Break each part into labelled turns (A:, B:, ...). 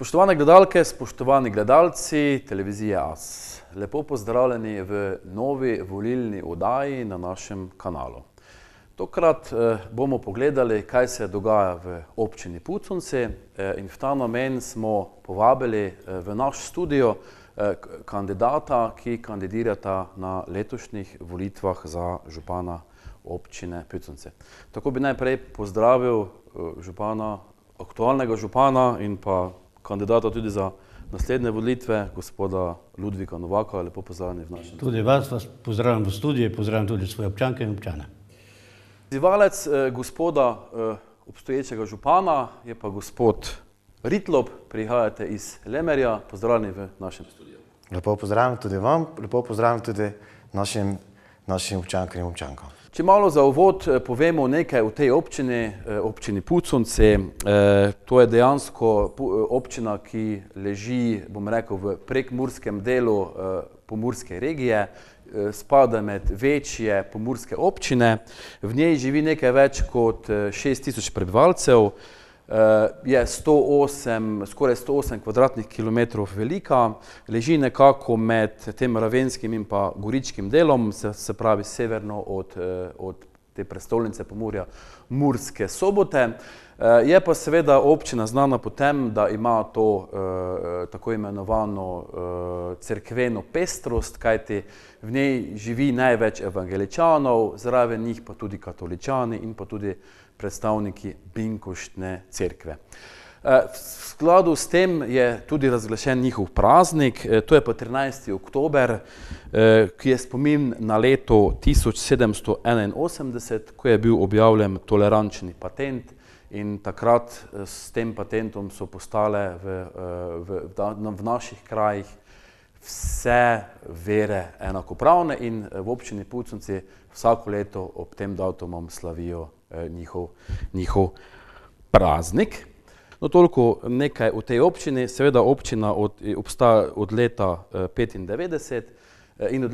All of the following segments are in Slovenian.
A: Spoštovane gledalke, spoštovani gledalci televizije AS, lepo pozdravljeni v novi volilni oddaji na našem kanalu. Tokrat bomo pogledali, kaj se dogaja v občini Puconci in v ta namen smo povabili v naš studio kandidata, ki kandidirata na letošnjih volitvah za župana občine Puconci. Tako bi najprej pozdravil župana, aktualnega župana in pa kandidata tudi za naslednje volitve, gospoda Ludvika Novaka. Lepo pozdravljeni v našem.
B: Tudi vas pozdravljam v studiju, pozdravljam tudi svoje občanke in občane.
A: Izzivalec gospoda obstoječega župana je pa gospod Ritlop, prihajate iz Lemerja, pozdravljeni v našem studiu.
C: Lepo pozdravljam tudi vam, lepo pozdravljam tudi našim občankam in občankam.
A: Če malo za uvod povemo nekaj o tej občini, občini Puconci. To je dejansko občina, ki leži, bom rekel, v prekmurskem delu pomurske regije, spada med večje pomurske občine. V njej živi nekaj več kot 6000 prebivalcev, je skoraj 108 kvadratnih kilometrov velika, leži nekako med tem ravenskim in pa goričkim delom, se pravi severno od te prestolnice Pomurja, Murske Sobote. Je pa seveda občina znana po tem, da ima to tako imenovano cerkveno pestrost, kajti v njej živi največ evangeličanov, zraven njih pa tudi katoličani in pa tudi predstavniki Binkoštne cerkve. V skladu s tem je tudi razglašen njihov praznik, to je pa 13. oktober, ki je spomin na leto 1781, ko je bil objavljen tolerančni patent in takrat s tem patentom so postale v naših krajih vse vere enakopravne in v občini Puconci vsako leto ob tem datumom slavijo njihov praznik. No, toliko nekaj o tej občini. Seveda občina obstaja od leta 1995 in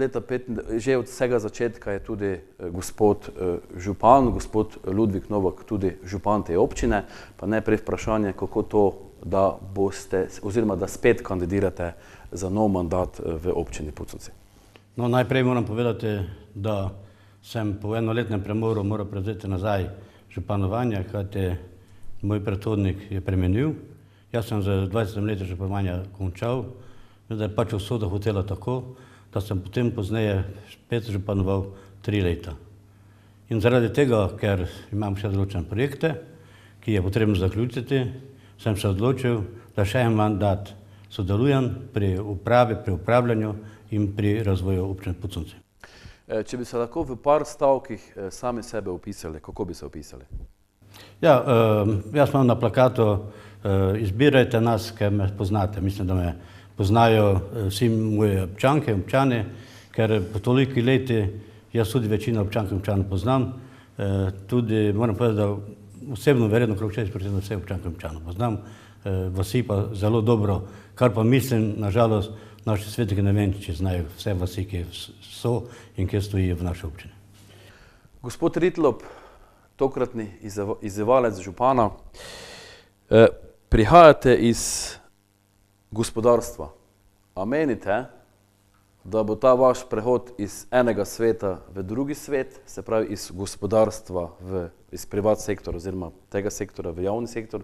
A: že od vsega začetka je tudi gospod župan, gospod Ludvik Novak, tudi župan te občine. Pa najprej vprašanje, kako to, da boste, oziroma da spet kandidirate za nov mandat v občini Puconci.
B: No, najprej moram povedati, da sem po enoletnem premoru moral prevzeti nazaj županovanje, kajti moj predhodnik je premenil. Jaz sem z 20 leti županovanja končal, da je pač usoda hotela tako, da sem potem pozneje spet županoval 3 leta. In zaradi tega, ker imam še določene projekte, ki je potrebno zaključiti, sem se odločil, da še en mandat sodelujem pri upravi, pri upravljanju in pri razvoju občine Puconci.
A: Če bi se lahko v par stavkih sami sebe opisali, kako bi se opisali?
B: Ja, jaz imam na plakatu izbirajte nas, ker me poznate. Mislim, da me poznajo vsi moji občanke in občani, ker po toliki leti jaz tudi večino občank in občanov poznam. Tudi moram povedati, da osebno verjetno okrog 60% vse občanke in občanov poznam, vasi pa zelo dobro, kar pa mislim, nažalost, naši svetniki ne vem, če znajo vse vasi, ki so in ki stojijo v naši občini.
A: Gospod Ritlop, tokratni izzivalec župana, prihajate iz gospodarstva. A menite, da bo ta vaš prehod iz enega sveta v drugi svet, se pravi iz gospodarstva iz privat sektor oziroma tega sektora v javni sektor,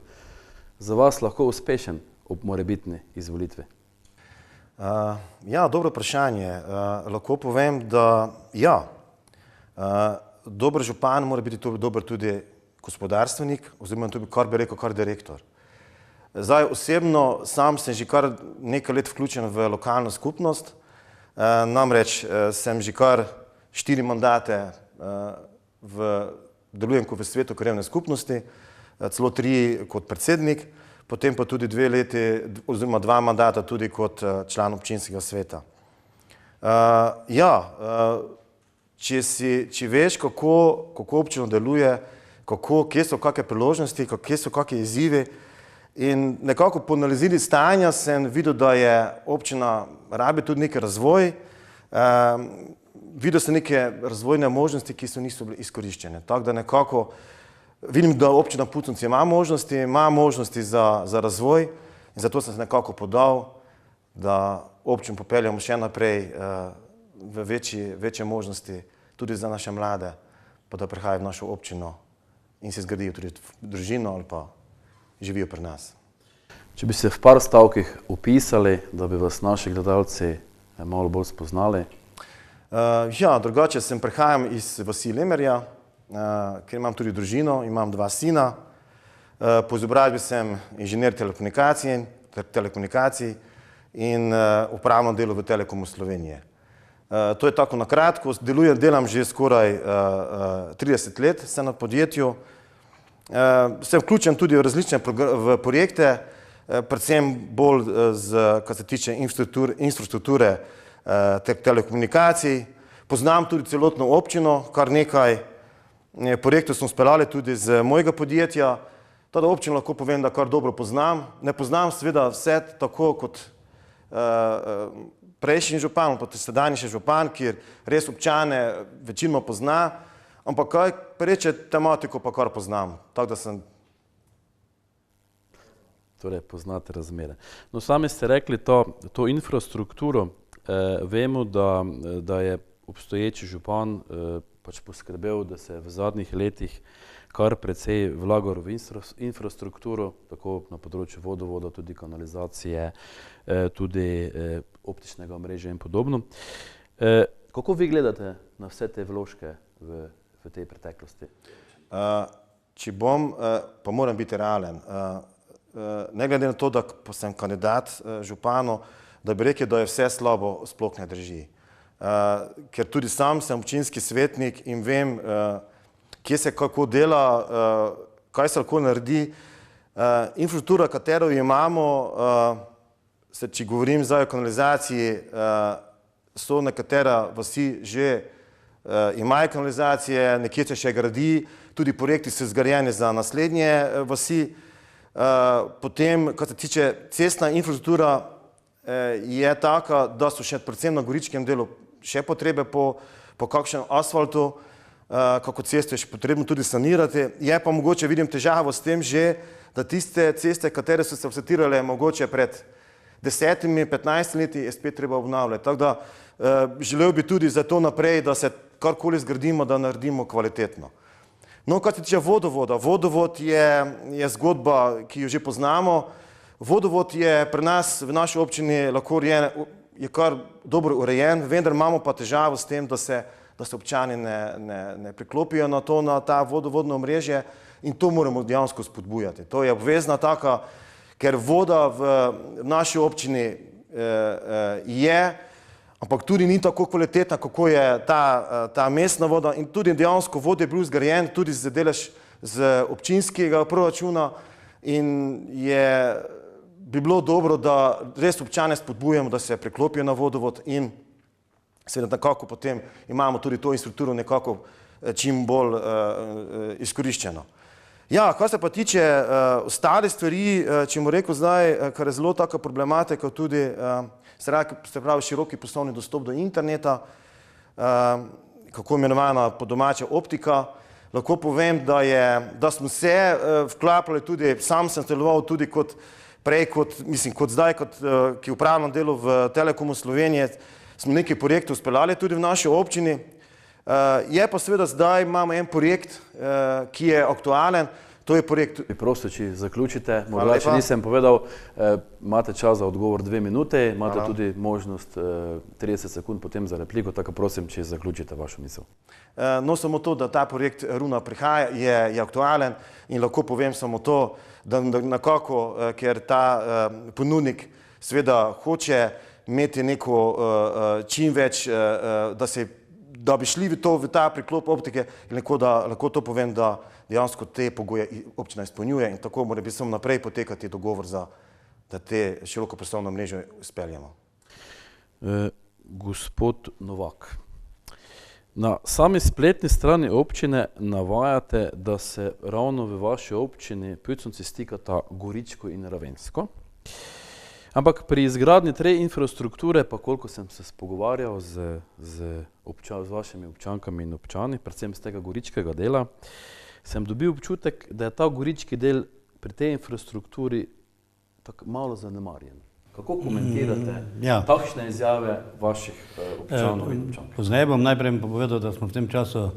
A: za vas lahko uspešen ob morebitni izvolitvi?
C: Ja, dobro vprašanje. Lahko povem, da ja, dober župan mora biti dober tudi gospodarstvenik, oziroma tudi, kar bi rekel, kar direktor. Zdaj, osebno, sam sem že kar nekaj let vključen v lokalno skupnost, namreč sem že kar 4 mandate delujem kot v svetu krajevne skupnosti, celo 3 kot predsednik, potem pa tudi 2 leti oziroma 2 mandata tudi kot član občinskega sveta. Ja, če veš, kako občina deluje, kje so kakšne priložnosti, kje so kakšni izzivi in nekako po analizi stanja sem videl, da je občina rabi tudi neki razvoj, videl sem neke razvojne možnosti, ki niso bile izkoriščene. Tako da nekako vidim, da občina Puconci ima možnosti za razvoj, In zato sem se nekako podal, da občino popeljamo še naprej v večje možnosti tudi za naše mlade, pa da prihajajo v našo občino in si zgradijo tudi družino ali pa živijo pri nas.
A: Če bi se v par stavkih opisali, da bi vas naši gledalci malo bolj spoznali.
C: Ja, drugače prihajam iz vasi Lemerja, kjer imam tudi družino, imam 2 sina. Po izobrazbi sem inženir telekomunikacij in upravno delo v Telekomu Slovenije. To je tako na kratko, delam že skoraj 30 let, sem na podjetju. Sem vključen tudi v različne projekte, predvsem bolj, kar se tiče infrastrukture telekomunikacij. Poznam tudi celotno občino, kar nekaj projektov smo speljali tudi z mojega podjetja. Tada občino lahko povem, da kar dobro poznam. Ne poznam seveda vse tako kot prejšnji župan, pa tudi sedanji župan, ki res občane večinoma pozna, ampak kaj reče tematiko pa kar poznam. Tako da sem...
A: Torej, poznate razmere. No, sami ste rekli to infrastrukturo. Vemo, da je obstoječi župan pač poskrbel, da se v zadnjih letih kar precej vlagal v infrastrukturo, tako na področju vodovoda, tudi kanalizacije, tudi optičnega omrežja in podobno. Kako vi gledate na vse te vložke v tej preteklosti?
C: Če bom, pa moram biti realen. Ne glede na to, da sem kandidat županu, da bi rekel, da je vse slabo, sploh ne drži. Ker tudi sam sem občinski svetnik in vem, kje se kako dela, kaj se lahko naredi. Infrastruktura, katero imamo, če govorim zdaj o kanalizaciji, so nekatera vasi že imajo kanalizacije, nekje se še gradi, tudi projekti so zgrajeni za naslednje vasi. Potem, kar se tiče cestna infrastruktura, je taka, da so še predvsem na goričkem delu še potrebe po kakšnem asfaltu, kako cesto je še potrebno tudi sanirati. Je pa mogoče, vidim težavo s tem že, da tiste ceste, katere so se asfaltirale mogoče pred 10-15 leti, je spet treba obnavljati. Tako da želel bi tudi za to naprej, da se karkoli zgradimo, da naredimo kvalitetno. No, kar se tiče vodovoda. Vodovod je zgodba, ki jo že poznamo. Vodovod je pri nas v naši občini lahko je kar dobro urejen, vendar imamo pa težavo s tem, da se občani ne priklopijo na ta vodovodno omrežje in to moramo dejansko spodbujati. To je obvezna taka, ker voda v naši občini je, ampak tudi ni tako kvalitetna, kako je ta mestna voda in tudi dejansko vod je bil zgrajen tudi za delež z občinskega proračuna in bi bilo dobro, da res občane spodbujamo, da se priklopijo na vodovod in seveda nekako potem imamo tudi to infrastrukturo nekako čim bolj izkoriščeno. Ja, kar se pa tiče ostale stvari, če mu rekel zdaj, kar je zelo taka problematika, tudi se pravi široki poslovni dostop do interneta, kako imenovana po domače optika. Lahko povem, da smo se vklapljali tudi, sam sem deloval tudi kot zdaj, ki upravljam delo v Telekomu Slovenije, smo nekaj projektov speljali tudi v naši občini. Je pa seveda zdaj imamo en projekt, ki je aktualen, to je projekt...
A: Prosto, če zaključite, morda če nisem povedal, imate čas za odgovor 2 minute, imate tudi možnost 30 sekund potem za repliko, tako prosim, če zaključite vašo misel.
C: No, samo to, da ta projekt Runa prihaja, je aktualen in lahko povem samo to, da nekako, ker ta ponudnik seveda hoče imeti neko čim več, da bi šli v ta priklop optike in lahko to povem, da dejansko te pogoje občina izpolnjuje in tako mora biti samo naprej potekati dogovor, da te širokopasovno mrežo izpeljemo.
A: Gospod Novak, na sami spletni strani občine navajate, da se ravno v vaši občini Puconci stikata Goričko in Ravensko. Ampak pri izgradnji te infrastrukture, pa koliko sem se pogovarjal z vašimi občankami in občani, predvsem z tega goričkega dela, sem dobil občutek, da je ta gorički del pri tej infrastrukturi tako malo zanemarjen. Kako komentirate takšne izjave vaših občanov in občank?
B: Pozneje bom najprej povedal, da smo v tem času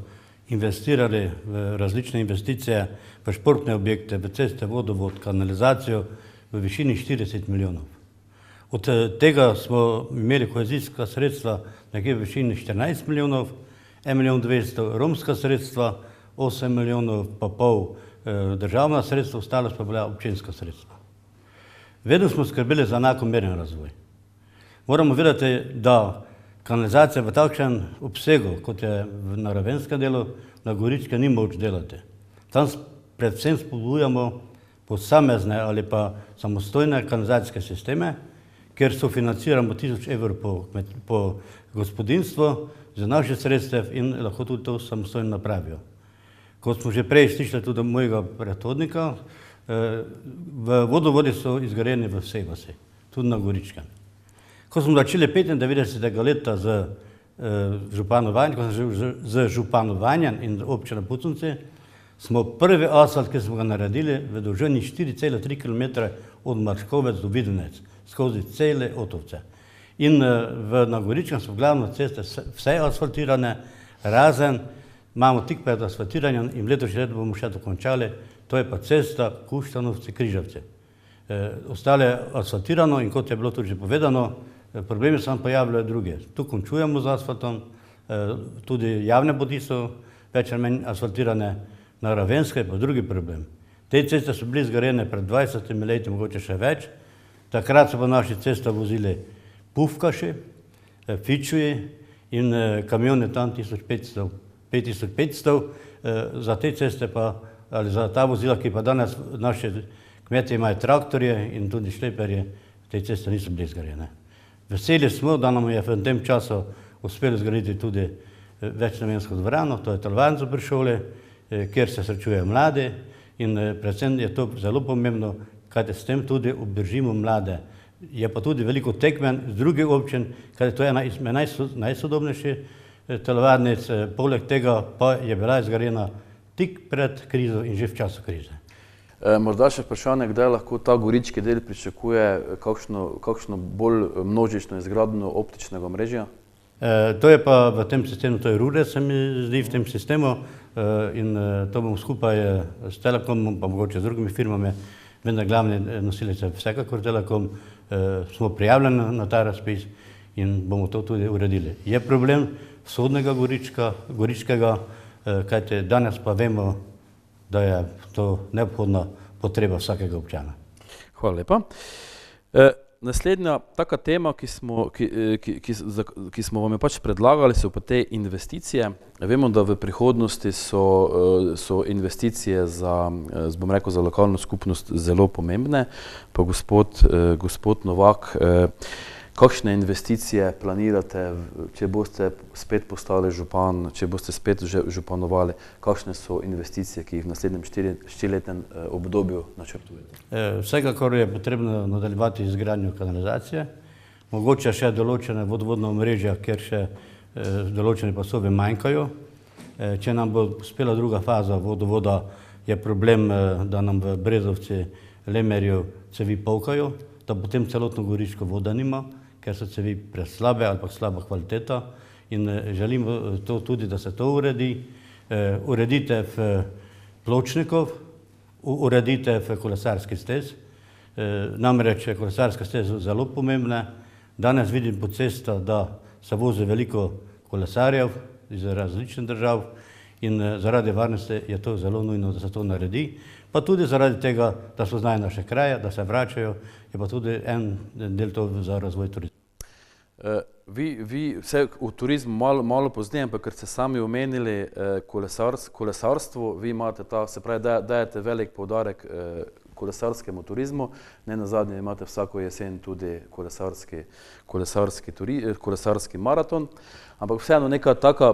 B: investirali v različne investicije, v športne objekte, v ceste, vodovod, kanalizacijo v višini 40 milijonov. Od tega smo imeli kohezijska sredstva nekje v višini 14 milijonov, 1 milijon 200 romska sredstva, 8 milijonov pa pol državna sredstva, ostalo pa bila občinska sredstva. Vedno smo skrbeli za enakomeren razvoj. Moramo vedeti, da kanalizacija v takšnem obsegu, kot je na ravenskem delu, na Goričkem ni moč delati. Tam predvsem spodbujamo posamezne ali pa samostojne kanalizacijske sisteme, kjer sofinanciramo 1000 evrov po gospodinstvu za naše sredstev in lahko tudi to samostojno napravijo. Kot smo že prej slišali tudi mojega predhodnika, vodovodi so izgrajeni v vsej vasi, tudi na Goričkem. Ko smo začeli 95. leta z županovanjem in občina Puconci, smo prvi asfalt, ki smo ga naredili, v dolžini 4,3 km od Marškovec do Videnec, skozi cele Otovce. In na Goričkem so glavno ceste vse asfaltirane, razen imamo tik pred asfaltiranjem in letošnje leto bomo še dokončali, to je pa cesta Kuštanovci-Križevci. Ostale asfaltirano in kot je bilo tudi že povedano, problemi se nam pojavljajo druge. Tu končujemo z asfaltom, tudi javne poti so več ali manj asfaltirane, na Ravenske je pa drugi problem. Te ceste so bile zgrajene pred 20 leti, mogoče še več. Takrat so pa naši ceste vozili pufkaši, fičuji in kamioni tam 5500. Za te ceste pa, ali za ta vozila, ki pa danes naši kmetje imajo traktorje in tudi šleperje, te ceste niso bile zgrajene. Veseli smo, da nam je v tem času uspelo zgraditi tudi večnamensko dvorano, to je telovadnica pri šoli, kjer se srečujejo mladi in predvsem je to zelo pomembno, kajti s tem tudi obdržimo mlade. Je pa tudi veliko tekmen z drugih občin, kajti to je ena izmed najsodobnejših telovadnic, poleg tega pa je bila zgrajena tik pred krizo in že v času krize.
A: Morda še vprašanje, kdaj lahko ta gorički del pričakuje kakšno bolj množično izgradnjo optičnega omrežja?
B: To je pa v tem sistemu, to je RURE, se mi zdi v tem sistemu in to bomo skupaj s Telekomom, pa mogoče z drugimi firmami, vendar glavni nosilec je vsekakor Telekom, smo prijavljeni na ta razpis in bomo to tudi uredili. Je problem vzhodnega Goričkega, kajte danes pa vemo, da je to neobhodna potreba vsakega občana.
A: Hvala lepa. Naslednja taka tema, ki smo vam jo pač predlagali, so pa te investicije. Vemo, da v prihodnosti so investicije za lokalno skupnost zelo pomembne. Pa gospod Novak, kakšne investicije planirate, če boste spet postali župan, če boste spet županovali, kakšne so investicije, ki jih v naslednjem 4-letnem obdobju načrtujete?
B: Vsekakor je potrebno nadaljevati izgradnjo kanalizacije, mogoče še določene vodovodna omrežja, kjer še določene pasove manjkajo. Če nam bo uspela druga faza vodovoda, je problem, da nam v Brezovci, Lemerju cevi polkajo, da potem celotno Goričko voda nima, ker so cevi preslabe ali pa slaba kvaliteta in želimo to tudi, da se to uredi. Ureditev pločnikov, ureditev kolesarskih stez, namreč kolesarske steze so zelo pomembne. Danes vidim po cestah, da se vozi veliko kolesarjev iz različnih držav in zaradi varnosti je to zelo nujno, da se to naredi. Pa tudi zaradi tega, da so znajo naše kraje, da se vračajo, je pa tudi en del to za razvoj turizma.
A: Vi vse v turizmu malo pozneje, ampak ker ste sami omenili kolesarstvo, vi imate se pravi, dajete velik poudarek kolesarskemu turizmu, ne nazadnje imate vsako jesen tudi kolesarski maraton, ampak vseeno neka taka,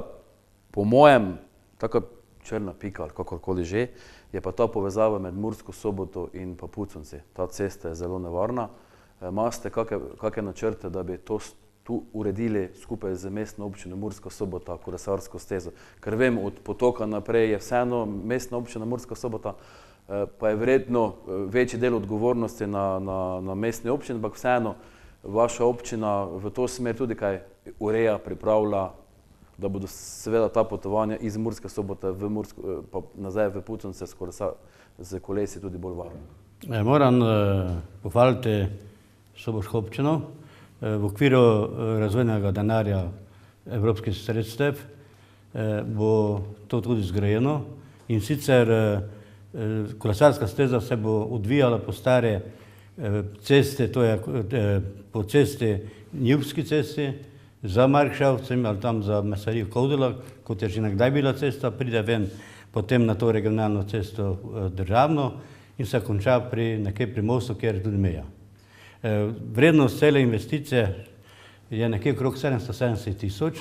A: po mojem, taka črna pika ali kakorkoli že, je pa ta povezava med Mursko Soboto in pa Puconci. Ta cesta je zelo nevarna. Imate kakšne načrte, da bi to tu uredili skupaj z mestno občino Murska Sobota, kolesarsko stezo? Ker vem, od Potoka naprej je vseeno mestna občina Murska Sobota pa je verjetno večji del odgovornosti na mestni občini, ampak vseeno vaša občina v to smer tudi kaj ureja, pripravlja, da bodo seveda ta potovanja iz Murske Sobote v Mursko, pa nazaj v Puconce z kolesi tudi bolj varno.
B: Moram pohvaliti soboško občino. V okviru razvojnega denarja evropskih sredstev bo to tudi zgrajeno in sicer kolesarska steza se bo odvijala po stare ceste, to je po cesti Njivski cesti za Markšavcem ali tam za Mesarijo Kovdela, kot je že nekdaj bila cesta, pride ven potem na to regionalno cesto državno in se konča nekje pri mostu, kjer je tudi meja. Vrednost cele investicije je nekje okrog 770 tisoč,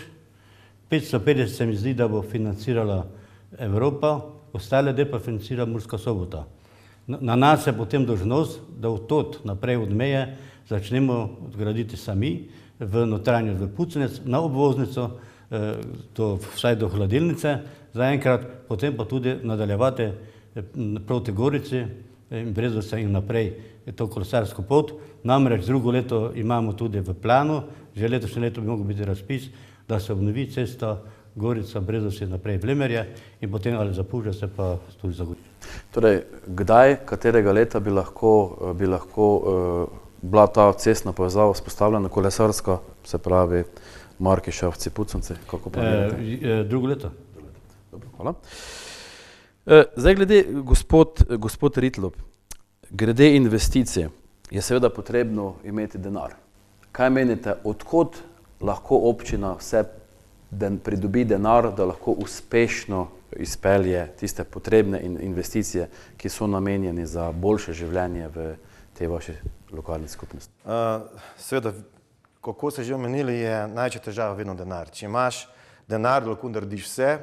B: 550 se mi zdi, da bo financirala Evropa, ostale del pa financira Murska Sobota. Na nas je potem dolžnost, da od naprej od meje začnemo graditi sami v notranjost v Puconec, na obvoznico, vsaj do hladilnice, zaenkrat, potem pa tudi nadaljevati proti Gorici in Brezovice in naprej to kolesarsko pot. Namreč drugo leto imamo tudi v planu, že letošnje leto bi mogel biti razpis, da se obnovi cesta Gorica, Brezovice naprej Vlemerje in potem ali Zapuža se pa tudi zagodi.
A: Torej, kdaj, katerega leta bi lahko bila ta cestna povezava vzpostavljena, kolesarska, se pravi Markešavci, Puconci, kako planirate?
B: Drugo leto.
A: Dobro, hvala. Zdaj glede, gospod Ritlop, glede investicije je seveda potrebno imeti denar. Kaj menite, odkot lahko občina vse pridobi denar, da lahko uspešno izpelje tiste potrebne investicije, ki so namenjeni za boljše življenje v tej vaši lokalni skupnosti?
C: Seveda, kako ste že omenili, je največja težava vedno denar. Če imaš denar, lahko narediš vse,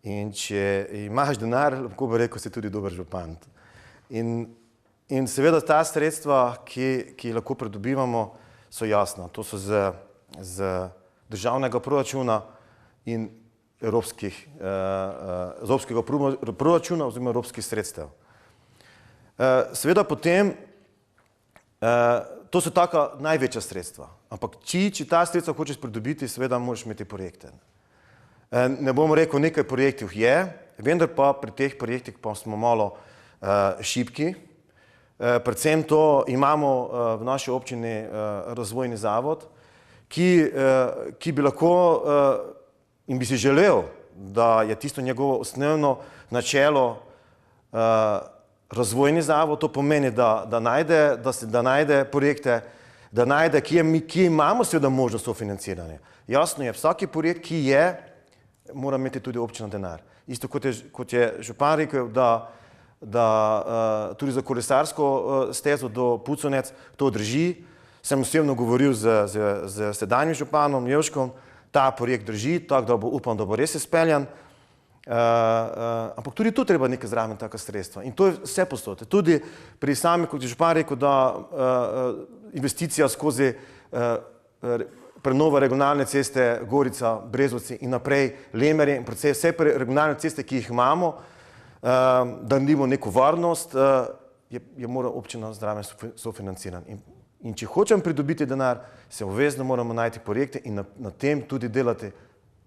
C: in če imaš denar, lahko bi rekel, si tudi dober župan. In seveda ta sredstva, ki lahko pridobivamo, so jasna. To so z državnega proračuna in evropskega proračuna oziroma evropskih sredstev. Seveda potem, to so taka največja sredstva, ampak če ta sredstva hočeš pridobiti, seveda moraš imeti projekte. Ne bom rekel, nekaj projektov je, vendar pa pri teh projektih pa smo malo šibki. Predvsem to imamo v naši občini razvojni zavod, ki bi lahko in bi si želel, da je tisto njegovo osnovno načelo razvojni zavod, to pomeni, da najde projekte, da najde, kje imamo seveda možnost sofinanciranja. Jasno je, vsaki projekt, ki je, mora imeti tudi občina denar. Isto kot je župan rekel, da tudi za kolesarsko stezo do Puconec to drži. Sem osebno govoril z sedanjim županom Jevškom, ta projekt drži, tako da upam, da bo res izpeljan. Ampak tudi tu treba nekaj zraven taka sredstva. In to je vse posod. Tudi pri sami, kot je župan rekel, da investicija skozi prenova regionalne ceste Gorica, Brezovice in naprej Lemerje in predvsem vse regionalne ceste, ki jih imamo, da naredimo neko varnost, je mora občina zraven sofinancirati. In če hočem pridobiti denar, se obvezno moramo najti projekte in na tem tudi delati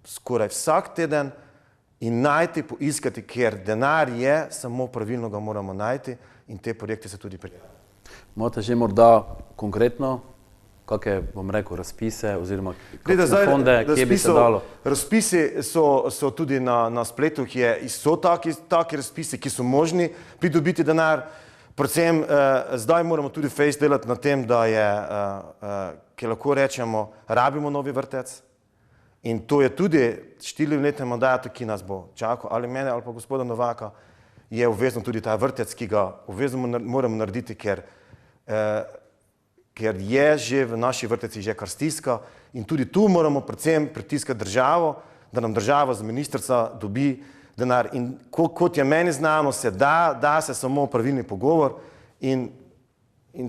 C: skoraj vsak teden in najti, poiskati, ker denar je, samo pravilno ga moramo najti in te projekte se tudi prijaviti.
A: Imate že morda konkretno, kakšne, bom rekel, razpise oziroma kakšne fonde, kje bi se dalo?
C: Razpisi so tudi na spletu, so taki razpisi, ki so možni pridobiti denar. Predvsem zdaj moramo tudi fejst delati na tem, da ki lahko rečemo, rabimo novi vrtec in to je tudi 4-letni mandat, ki nas bo čakal, ali mene ali pa gospoda Novaka, je obvezno tudi ta vrtec, ki ga obvezno moramo narediti, ker je že v naši vrteci že kar stiska in tudi tu moramo predvsem pritiskati državo, da nam država z ministrstva dobi denar. In kot je meni znano, se da se samo pravilni pogovor in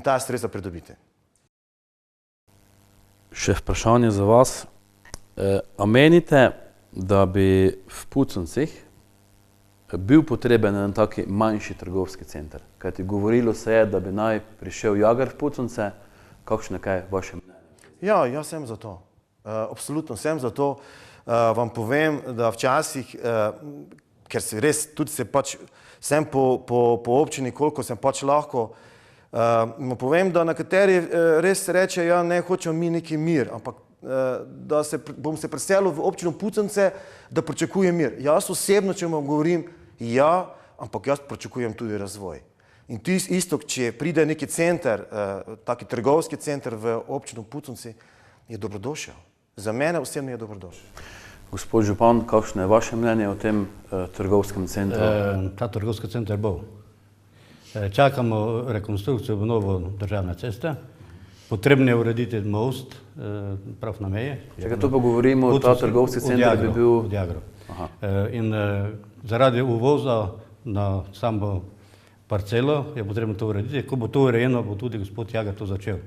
C: ta sredstva pridobiti.
A: Še vprašanje za vas. A menite, da bi v Puconcih bil potreben en taki manjši trgovski center? Kajti govorilo se je, da bi naj prišel Jager v Puconce. Kakšno je vaše mnenje?
C: Ja, jaz sem za to. Absolutno sem za to. Vam povem, da včasih, ker se res tudi sem po občini, koliko sem pač lahko, povem, da nekateri res reče, ja, ne hočemo mi neki mir, ampak da bom se preselil v občino Puconce, da pričakujem mir. Jaz osebno, če vam govorim, ja, ampak jaz pričakujem tudi razvoj. In isto, če pride neki center, taki trgovski center v občino Puconci, je dobrodošel. Za mene osebno je dobrodošel.
A: Gospod župan, kakšno je vaše mnenje o tem trgovskem centru?
B: Ta trgovski center bo. Čakamo rekonstrukcijo obnovo državne ceste. Potrebno je urediti most prav na meji.
A: Če to pa govorimo, ta trgovski center bi bil...
B: Od Jagro. In zaradi uvoza na samo parcelo je potrebno to urediti. Ko bo to urejeno, bo tudi gospod Jager to začel.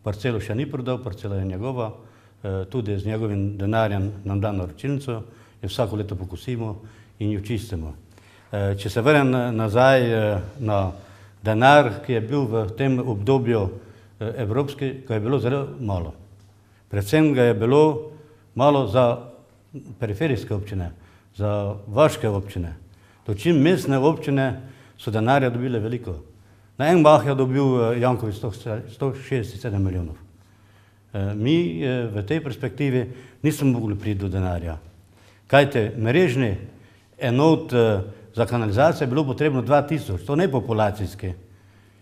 B: Parcelo še ni prodal, parcela je njegova. Tudi z njegovim denarjem nam da naročilnico, jo vsako leto pokosimo in jo čistimo. Če se vrnem nazaj na denar, ki je bil v tem obdobju evropski, ga je bilo zelo malo. Predvsem ga je bilo malo za periferijske občine, za vaške občine. Dočim mestne občine so denarja dobile veliko. Na en mah je dobil Janković 167 milijonov. Mi v tej perspektivi nismo mogli priti do denarja. Kajte, mrežni enot za kanalizacijo je bilo potrebno 2000, to ne populacijski.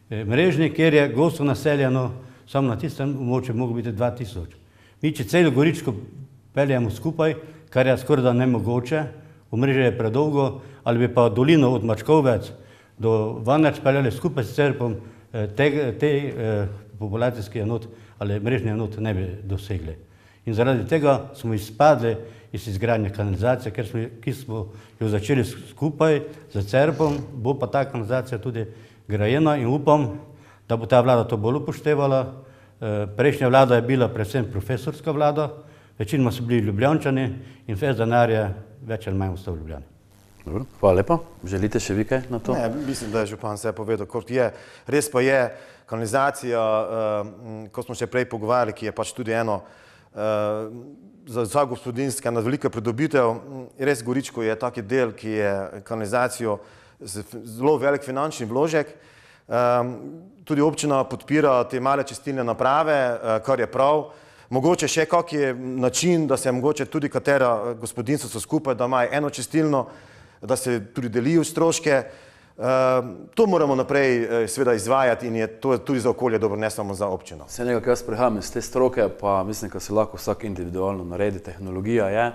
B: Mrežni, kjer je gosto naseljeno, samo na tistem območju moglo biti 2000. Mi, če celo Goričko peljemo skupaj, kar je skoraj da nemogoče, omrežje je predolgo, ali bi pa dolino od Mačkovec do Vanec peljali skupaj s Cerpom, te populacijski enot ali mrežni enot ne bi dosegli. In zaradi tega smo izpadli iz izgradnje kanalizacije, ki smo jo začeli skupaj z Cerpom, bo pa ta kanalizacija tudi grajena in upam, da bo ta vlada to bolj upoštevala. Prejšnja vlada je bila predvsem profesorska vlada, večinoma so bili Ljubljančani in ves denar je več ali manj ostal v Ljubljani.
A: Dobro, hvala lepa. Želite še vi kaj na to?
C: Ne, mislim, da je župan vse povedal, kot je. Res pa je, kanalizacija, ko smo še prej pogovarjali, ki je pač tudi eno za vsa gospodinjska ena velika pridobitev. Res Goričko je taki del, ki je kanalizacijo zelo velik finančni vložek. Tudi občina podpira te male čistilne naprave, kar je prav. Mogoče še kak je način, da se mogoče tudi katera gospodinjstva so skupaj, da imajo eno čistilno, da se tudi delijo stroške. To moramo naprej seveda izvajati in je to tudi za okolje dobro, ne samo za občino.
A: Se nekako jaz prihajam iz te stroke, pa mislim, da se lahko vsak individualno naredi, tehnologija je,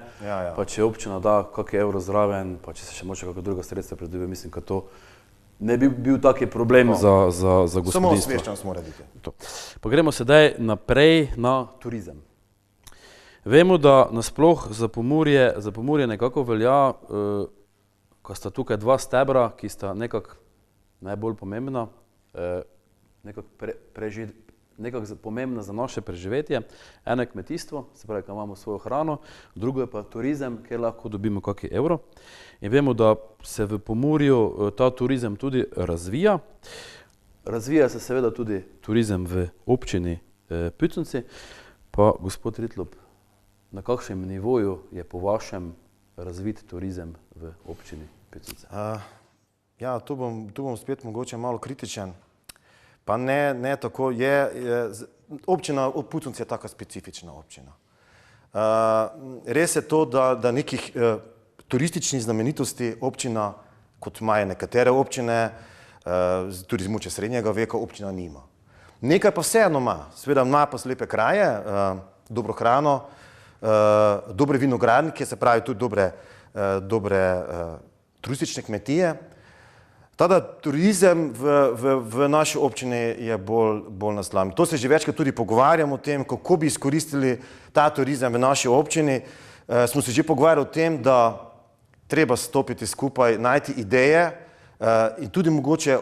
A: pa če občina da kak evro zraven, pa če se še moče kakšna druga sredstva pridobi, mislim, da to ne bi bil taki problem za gospodinjstvo.
C: Samo osveščenost mora biti.
A: Pa gremo sedaj naprej na turizem. Vemo, da nasploh za Pomurje nekako velja, ko sta tukaj dva stebra, ki sta nekako najbolj pomembna, nekako pomembna za naše preživetje. Eno je kmetijstvo, se pravi, ko imamo svojo hrano, drugo je pa turizem, kjer lahko dobimo kakšen evro. In vemo, da se v Pomurju ta turizem tudi razvija. Razvija se seveda tudi turizem v občini Puconci. Pa gospod Ritlop, na kakšnem nivoju je po vašem razvit turizem v občini Puconci?
C: Ja, tu bom spet mogoče malo kritičen. Pa ne tako, občina Puconci je taka specifična občina. Res je to, da nekih turističnih znamenitosti občina, kot imajo nekatere občine, tudi z moče srednjega veka, občina nima. Nekaj pa vseeno ima, seveda ima pa lepe kraje, dobro hrano, dobre vinogradnike, se pravi tudi dobre turistične kmetije. Tada turizem v naši občini je bolj naslavljen. To se že večkrat tudi pogovarjamo o tem, kako bi izkoristili ta turizem v naši občini. Smo se že pogovarjali o tem, da treba stopiti skupaj, najti ideje in tudi mogoče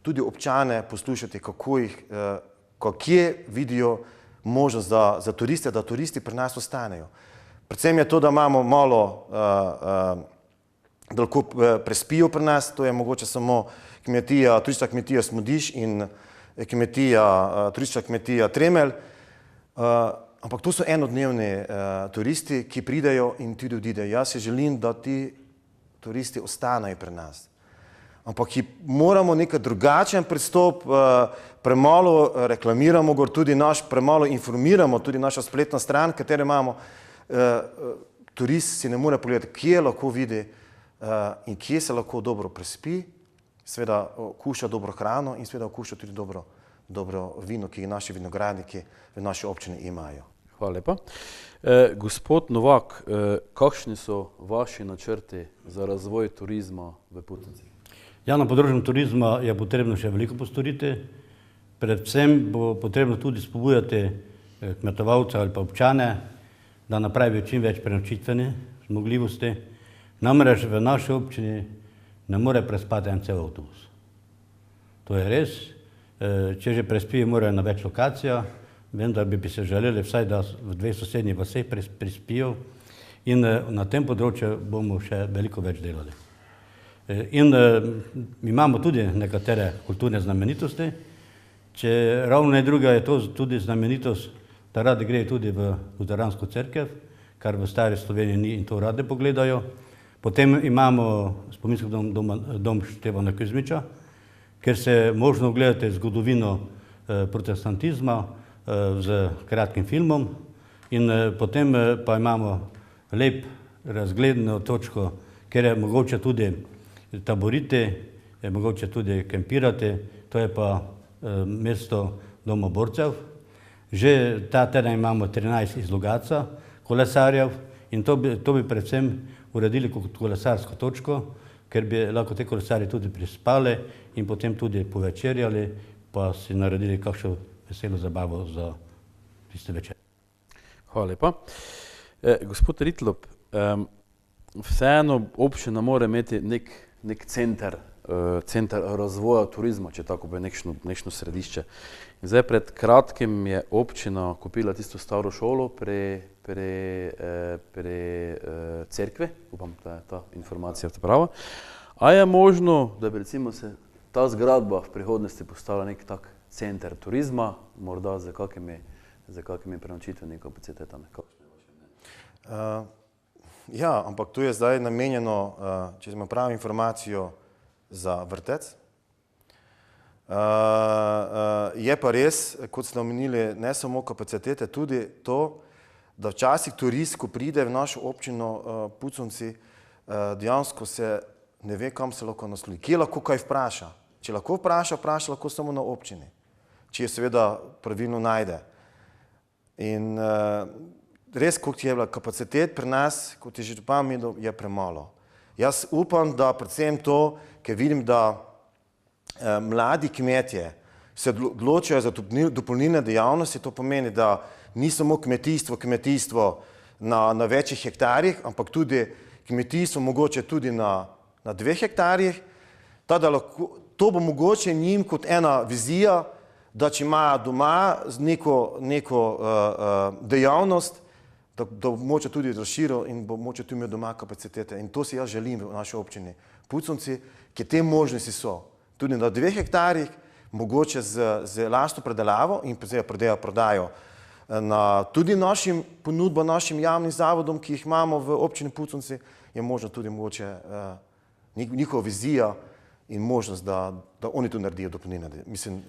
C: tudi občane poslušati, kje vidijo možnost za turiste, da turisti pri nas ostanejo. Predvsem je to, da imamo malo da lahko prespijo pri nas, to je mogoče samo turistična kmetija Smodiš in turistična kmetija Tremelj, ampak to so enodnevni turisti, ki pridejo in tudi odidejo. Jaz si želim, da ti turisti ostanejo pri nas. Ampak moramo nekaj drugačen pristop, premalo reklamiramo, tudi premalo informiramo, tudi našo spletno stran, katero imamo. Turist si ne more pogledati, kje lahko vidi in kje se lahko dobro prespi, seveda okuša dobro hrano in seveda okuša tudi dobro vino, ki naši vinogradniki v naši občini imajo.
A: Hvala lepa. Gospod Novak, kakšni so vaši načrti za razvoj turizma v Puconci?
B: Ja, na področju turizma je potrebno še veliko postoriti. Predvsem bo potrebno tudi spodbujati kmetovalce ali pa občane, da napravijo čim več prenočitvene zmogljivosti. Namreč v naši občini ne more prespati en cel avtobus. To je res. Če že prespijo, morajo na več lokacijah, vendar bi se želeli vsaj, da v 2 sosednjih vaseh prespijo in na tem področju bomo še veliko več delali. In imamo tudi nekatere kulturne znamenitosti. Če ravno ne druga je to tudi znamenitost, da radi grejo tudi v luteransko cerkev, kar v stari Sloveniji ni in to radi pogledajo. Potem imamo spominski dom Štefana Kuzmiča, kjer se možno ogledati zgodovino protestantizma z kratkim filmom. In potem pa imamo lep razgledno točko, kjer je mogoče tudi taboriti, je mogoče tudi kempirati, to je pa mesto Doma borcev. Že ta teden imamo 13 iz Logatca kolesarjev in to bi predvsem uredili kot kolesarsko točko, ker bi lahko te kolesarji tudi prispali in potem tudi povečerjali, pa si naredili kakšno veselo zabavo za tiste večer.
A: Hvala lepa. Gospod Ritlop, vseeno občina mora imeti nek center razvoja turizma, če tako bo nekšno središče. In zdaj pred kratkim je občina kupila tisto staro šolo pri cerkvi, upam, da je ta informacija prava. A je možno, da bi recimo se ta zgradba v prihodnosti postala nek tak center turizma, morda z kakimi prenočitvenimi kapacitetami?
C: Ja, ampak to je zdaj namenjeno, če imam pravo informacijo, za vrtec. Je pa res, kot ste omenili, ne samo kapacitete, tudi to, da včasih turist, ko pride v našo občino Puconci, dejansko se ne ve, kam se lahko naslovi. Kje lahko kaj vpraša? Če lahko vpraša lahko samo na občini, če je seveda pravilno najde. In res, kot je bila kapacitet pri nas, kot je že župan omenil, je premalo. Jaz upam, da predvsem to, ker vidim, da mladi kmetje se odločajo za dopolnilne dejavnosti, to pomeni, da ni samo kmetijstvo na večjih hektarjih, ampak tudi kmetijstvo mogoče tudi na 2 hektarjih. To bo mogoče njim kot ena vizija, da če imajo doma neko dejavnost, da bo moče tudi razširil in bo moče tudi imel doma kapacitete. In to si jaz želim v naši občini Puconci, ker te možnosti so. Tudi na 2 hektarjih, mogoče z lastno predelavo in prodajo tudi našim ponudbam, našim javnim zavodom, ki jih imamo v občini Puconci, je možno tudi mogoče njihova vizija in možnost, da oni to naredijo dopolnilne, mislim,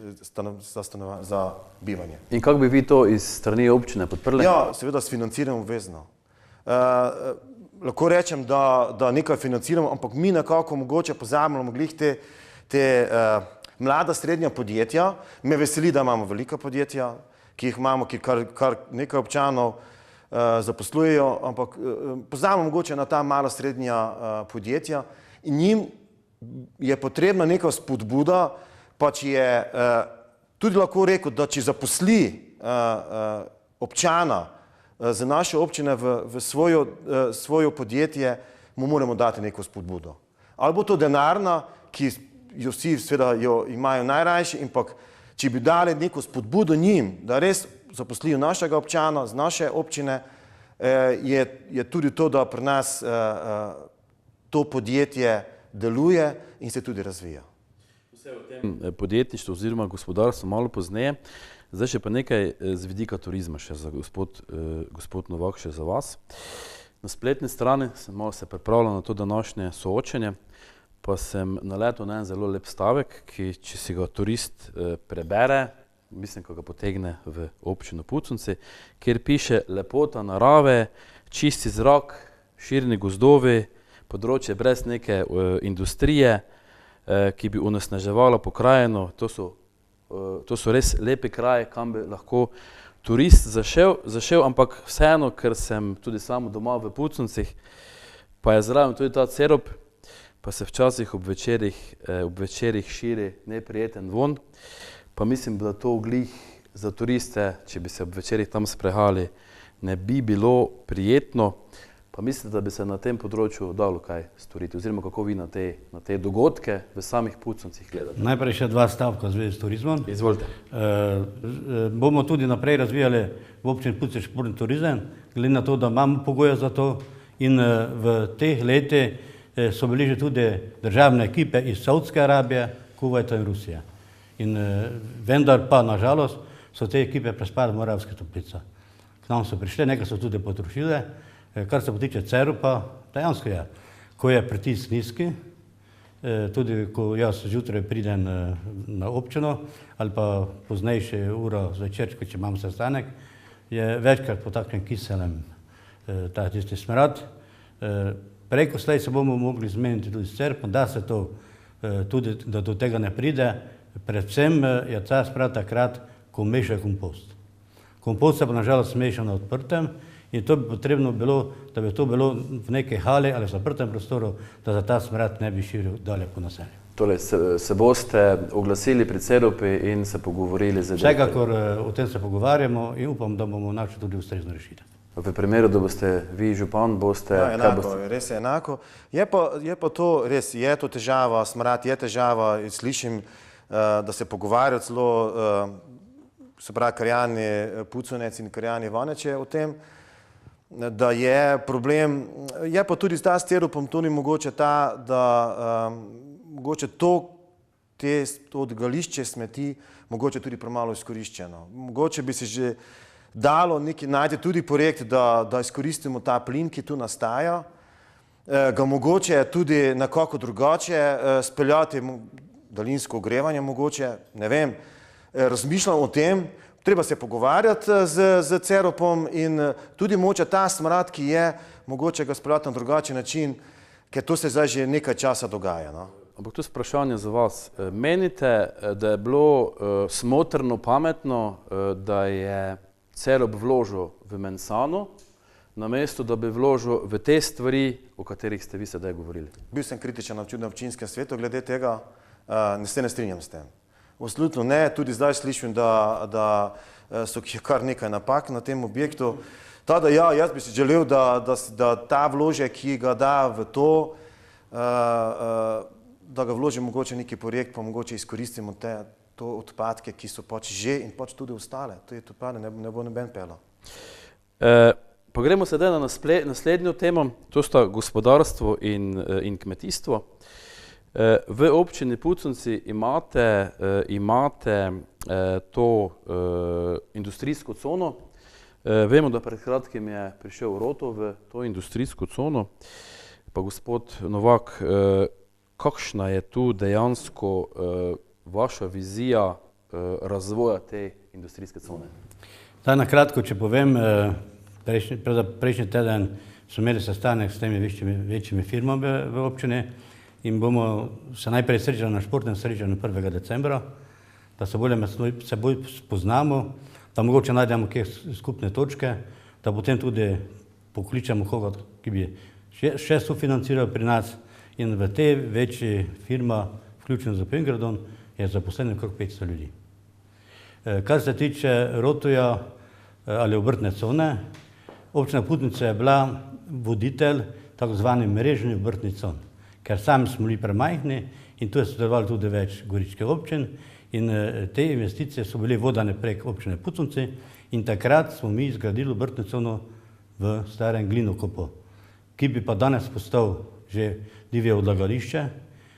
C: za bivanje.
A: In kako bi vi to iz strani občine podprli?
C: Ja, seveda s financiranjem obvezno. Lahko rečem, da nekaj financiramo, ampak mi nekako mogoče pozabljamo glih te mlada srednja podjetja. Me veseli, da imamo velika podjetja, ki jih imamo, ki kar nekaj občanov zaposlujejo, ampak pozabljamo mogoče na ta mala srednja podjetja in njim je potrebna neka spodbuda, pa če je tudi lahko rekel, da če zaposli občana za naše občine v svojo podjetje, mu moramo dati neko spodbudo. Ali bo to denarna, ki jo vsi seveda jo imajo najrajši, ampak če bi dali neko spodbudo njim, da res zaposlijo našega občana z naše občine, je tudi to, da pri nas to podjetje deluje in se tudi razvija.
A: Podjetništvo oziroma gospodarstvo malo pozneje. Zdaj še pa nekaj z vidika turizma še za gospod Novak, še za vas. Na spletni strani sem malo se pripravljal na to današnje soočenje, pa sem naletel na en zelo lep stavek, ki če si ga turist prebere, mislim, ko ga potegne v občino Puconci, kjer piše lepota narave, čisti zrak, širni gozdovi, področje brez neke industrije, ki bi onesnaževala pokrajino. To so res lepi kraji, kam bi lahko turist zašel, ampak vseeno, ker sem tudi sam doma v Puconcih, pa je zraven tudi ta cerop, pa se včasih ob večerih širi neprijeten von, pa mislim, da to glih za turiste, če bi se ob večerih tam sprehali, ne bi bilo prijetno. Pa mislite, da bi se na tem področju dalo kaj storiti, oziroma kako vi na te dogodke v samih Puconcih gledate?
B: Najprej še 2 stavka v zvezi s turizmom.
A: Izvolite.
B: Bomo tudi naprej razvijali v občini Puconci športni turizem, glede na to, da imamo pogoje za to in v teh letih so bili že tudi državne ekipe iz Saudske Arabije, Kuvajta in Rusije. In vendar pa, nažalost, so te ekipe prespale v Moravskih Toplicah. K nam so prišle, nekaj so tudi potrošile. Kar se potiče cerupa, dejansko je, ko je pritisk nizki, tudi ko jaz zjutraj pridem na občino ali pa poznejše uro zvečer, če imam sestanek, je večkrat po takem kiselem tisti smrad. Preko slej se bomo mogli zmeniti tudi s cerupom, da se to tudi, da do tega ne pride. Predvsem je ta smrad takrat, ko meša kompost. Kompost se pa nažalost meša na odprtem in to bi potrebno bilo, da bi to bilo v neki hali ali zaprtem prostoru, da za ta smrad ne bi širil dalje po naselju.
A: Torej, se boste oglasili pri cerupi in se pogovorili z
B: Vsekakor o tem se pogovarjamo in upam, da bomo našli tudi ustrezno rešitev.
A: V primeru, da boste vi župan, boste...
C: Ja, enako, res je enako. Je pa to res, je to težava, smrad je težava, slišim, da se pogovarjajo celo, se pravi, Krjani Puconec in Krjani Vaneče o tem, da je problem, je pa tudi ta s cerupom tudi mogoče ta, da mogoče to odlagališče smeti mogoče tudi premalo izkoriščeno. Mogoče bi se že dalo najti tudi projekt, da izkoristimo ta plin, ki tu nastaja, ga mogoče tudi nekako drugače speljati, daljinsko ogrevanje mogoče, ne vem, razmišljam o tem, treba se pogovarjati z cerupom in tudi mogoče ta smrad, ki je, mogoče ga speljati na drugačen način, ker to se zdaj že nekaj časa dogaja. No?
A: Ampak to je vprašanje za vas. Menite, da je bilo smotrno, pametno, da je cerup vložil v Mensano, namesto da bi vložil v te stvari, o katerih ste vi sedaj govorili?
C: Bil sem kritičen na občinskem svetu glede tega, ne strinjam s tem. Absolutno ne, tudi zdaj slišim, da so kar nekaj napak na tem objektu. Tada ja, jaz bi si želel, da ta vložek, ki ga da v to, da ga vloži mogoče neki projekt, pa mogoče izkoristimo to odpadke, ki so pač že in pač tudi ostale. To je odpadne, ne bo noben pelal.
A: Pa gremo sedaj na naslednjo temo, to sta gospodarstvo in kmetijstvo. V občini Puconci imate to industrijsko cono. Vemo, da pred kratkim je prišel Roto v to industrijsko cono. Pa gospod Novak, kakšna je tu dejansko vaša vizija razvoja te industrijske cone?
B: Zdaj, na kratko, če povem, prejšnji teden smo imeli sestanek s temi večjimi firmami v občini in bomo se najprej srečali na športnem srečanju 1. decembra, da se bolj spoznamo, da mogoče najdemo kje skupne točke, da potem tudi pokličemo koga, ki bi še sofinanciral pri nas in v te večji firma, vključno z Pingradom, je zaposleno okrog 500 ljudi. Kar se tiče Rotoja ali obrtne cone, občina Puconci je bila voditelj tako zvani mrežni obrtni con, ker sami smo bili premajhni in tu je sodelovalo tudi več goričkih občin in te investicije so bile vodane prek občine Puconci in takrat smo mi zgradili obrtno cono v starem Glinokopu, ki bi pa danes postal že divje odlagališče,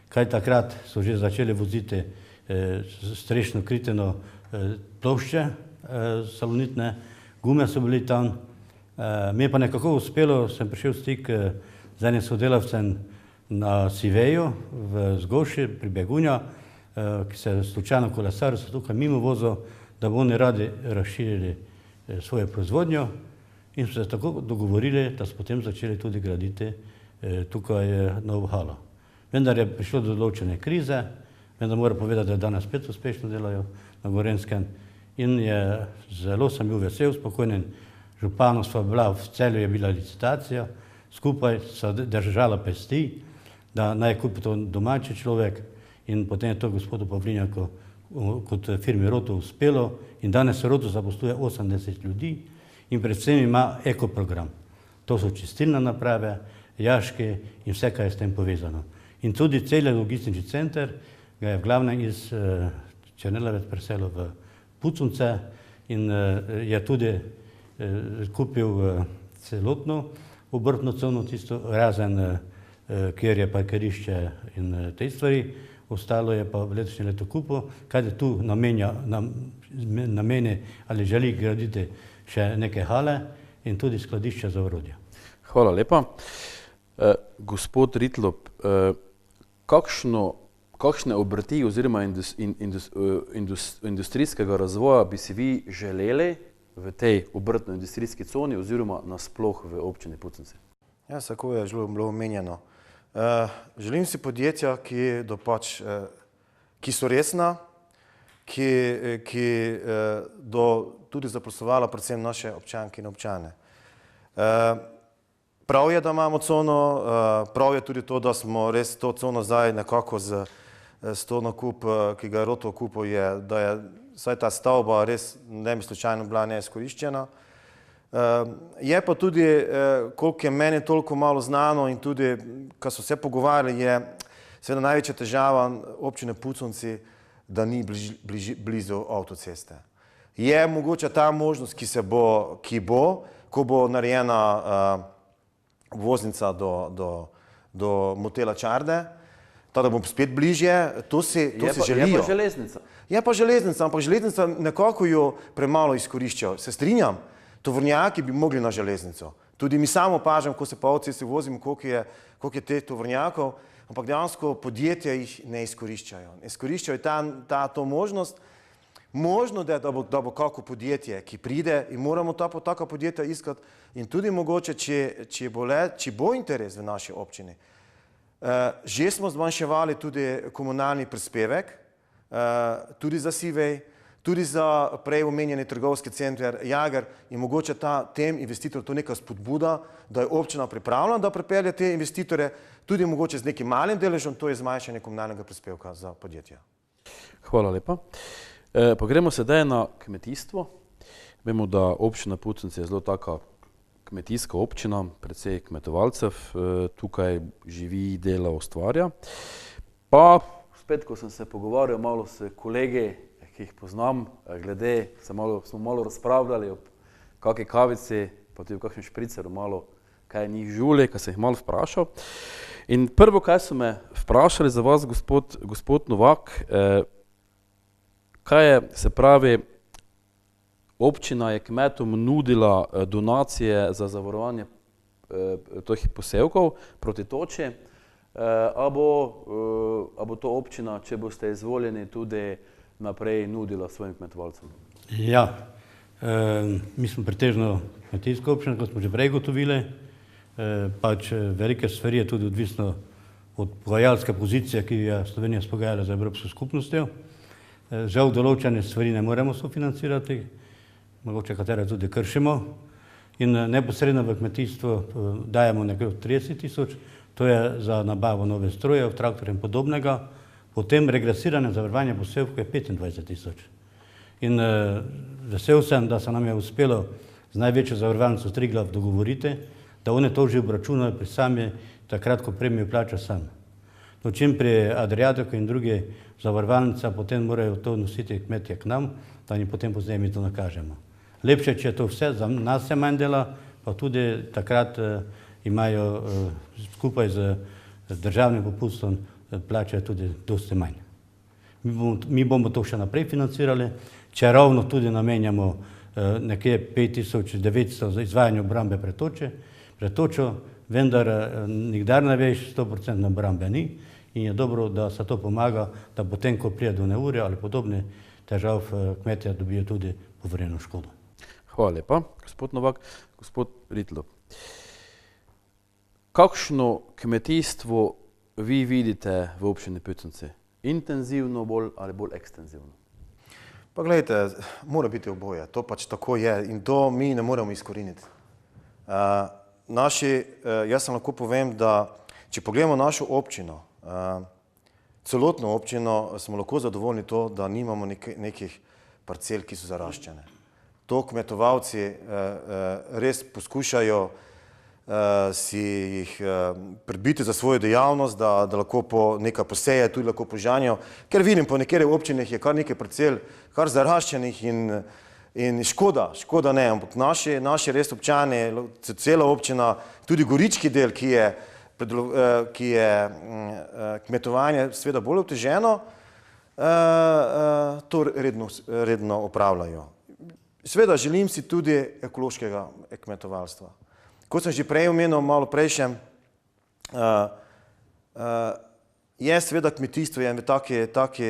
B: kaj takrat so že začeli voziti strešno kriteno plošče salonitne, gume so bili tam. Mi je pa nekako uspelo, sem prišel v stik z enim sodelavcem na Siveju v Zgoši pri Begunja, ki se je slučajno kolesar, so tukaj mimo vozil, da bo oni radi razširili svojo proizvodnjo in so se tako dogovorili, da so potem začeli tudi graditi tukaj novo halo. Vendar je prišlo do določene krize, vendar moram povedati, da danes spet uspešno delajo na Gorenjskem in zelo sem bil vesel, spokojnen. Županom sva bila, v Celju je bila licitacija, skupaj sva držala pesti, da naj kupi to domači človek in potem je to gospodu Pavlinjaku kot firmi Roto uspelo in danes Roto zaposluje 80 ljudi in predvsem ima ekoprogram. To so čistilne naprave, jaški in vse, kaj je s tem povezano. In tudi cel logistični center ga je v glavnem iz Črnelavec preselil v Puconce in je tudi kupil celotno obrtno cono, tisto razen, kjer je parkirišče in te stvari, ostalo je pa v letošnjem letu kupil, kaj je tu nameni ali želi graditi še neke hale in tudi skladišče za orodje.
A: Hvala lepa. Gospod Ritlop, kakšne obrti oziroma industrijskega razvoja bi si vi želeli v tej obrtno-industrijski coni oziroma nasploh v občini Puconce?
C: Ja, tako je bilo omenjeno. Želim si podjetja, ki so resna, ki tudi zaposlovala predvsem naše občanke in občane. Prav je, da imamo cono, prav je tudi to, da smo res to cono zdaj nekako z to nakup, ki ga je Roto kupil, da je vsaj ta stavba res ne bi slučajno bila neizkoriščena. Je pa tudi, koliko je meni toliko malo znano in tudi, ko so se pogovarjali, je seveda največja težava občine Puconci, da ni blizu avtoceste. Je mogoče ta možnost, ko bo narejena voznica do motela Čarde, da bo spet bližje, to si želijo.
A: Je pa železnica.
C: Je pa železnica, ampak železnica nekako jo premalo izkoriščajo. Se strinjam, tovornjaki bi mogli na železnico. Tudi mi samo opažam, ko se po avtocesti vozim, koliko je teh tovornjakov, ampak dejansko podjetja jih ne izkoriščajo. Ne izkoriščajo to možnost. Možno, da bo kako podjetje, ki pride in moramo taka podjetja iskati in tudi mogoče, če bo interes v naši občini. Že smo zmanjševali tudi komunalni prispevek, tudi za Sivej, tudi za prej omenjeni trgovski center Jager in mogoče tem investitorjem to neka spodbuda, da je občina pripravljena, da pripelje te investitore, tudi mogoče z nekim malim deležem, to je zmanjšanje komunalnega prispevka za podjetja.
A: Hvala lepa. Pa gremo sedaj na kmetijstvo. Vemo, da občina Puconce je zelo taka kmetijska občina, precej kmetovalcev, tukaj živi, dela, ustvarja. Pa spet, ko sem se pogovarjal malo s kolegi, ki jih poznam, smo malo razpravljali ob kakšni kavici, pa tudi v kakšnem špriceru malo kaj njih žuli, kaj sem jih malo vprašal. In prvo, kaj so me vprašali za vas, gospod Novak, kaj je, se pravi, občina je kmetom nudila donacije za zavarovanje teh posevkov proti toči, a bo to občina, če boste izvoljeni, tudi naprej nudila svojim kmetovalcem?
B: Ja, mi smo pretežno kmetijska občina, kot smo že prej gotovili, pač velike stvari je tudi odvisno od pogajalske pozicije, ki je Slovenija spogajala za Evropsko skupnostjo. Žal določene stvari ne moremo sofinancirati, mogoče katere tudi kršimo in neposredno v kmetijstvo dajemo nekaj 30 000, to je za nabavo nove strojev, traktorjev in podobnega, potem regresirane zavarovanje posevkov je 25 000. In vesel sem, da se nam je uspelo z največjo zavarovalnico Triglav dogovoriti, da one to že obračunajo pri sami, takrat, ko premijo plača sam. No, čim pri Adriatiku in drugi zavarovalnica, potem morajo to nositi kmetje k nam, da jim potem pozneje mi to nakažemo. Lepše, če je to vse, za nas se manj dela, pa tudi takrat imajo skupaj z z državnim popustom plačajo tudi dosti manj. Mi bomo to še naprej financirali, če ravno tudi namenjamo nekje 5900 za izvajanje obrambe pred točo, vendar nikdar ne veš, 100% obrambe ni in je dobro, da se to pomaga, da potem, ko prije do neurja ali podobne težav, kmetje dobijo tudi povrnjeno škodo.
A: Hvala lepa, gospod Novak. Gospod Ritlop, kakšno kmetijstvo vi vidite v občini Puconci? Intenzivno bolj ali bolj ekstenzivno?
C: Pa gledajte, mora biti oboje, to pač tako je in to mi ne moremo izkoriniti. Jaz sem lahko povem, da če pogledamo našo občino, celotno občino, smo lahko zadovoljni to, da nimamo nekih parcel, ki so zaraščene. To kmetovalci res poskušajo si jih prebiti za svojo dejavnost, da lahko nekaj poseje, tudi lahko požanjajo, ker vidim po nekaterih občinah je kar nekaj parcel, kar zaraščenih in škoda ne, ampak naši res občani, cela občina, tudi gorički del, ki je kmetovanje seveda bolj oteženo, to redno opravljajo. Seveda želim si tudi ekološkega kmetovalstva. Kot sem že prej omenil, malo prejšem, je seveda kmetijstvo je taki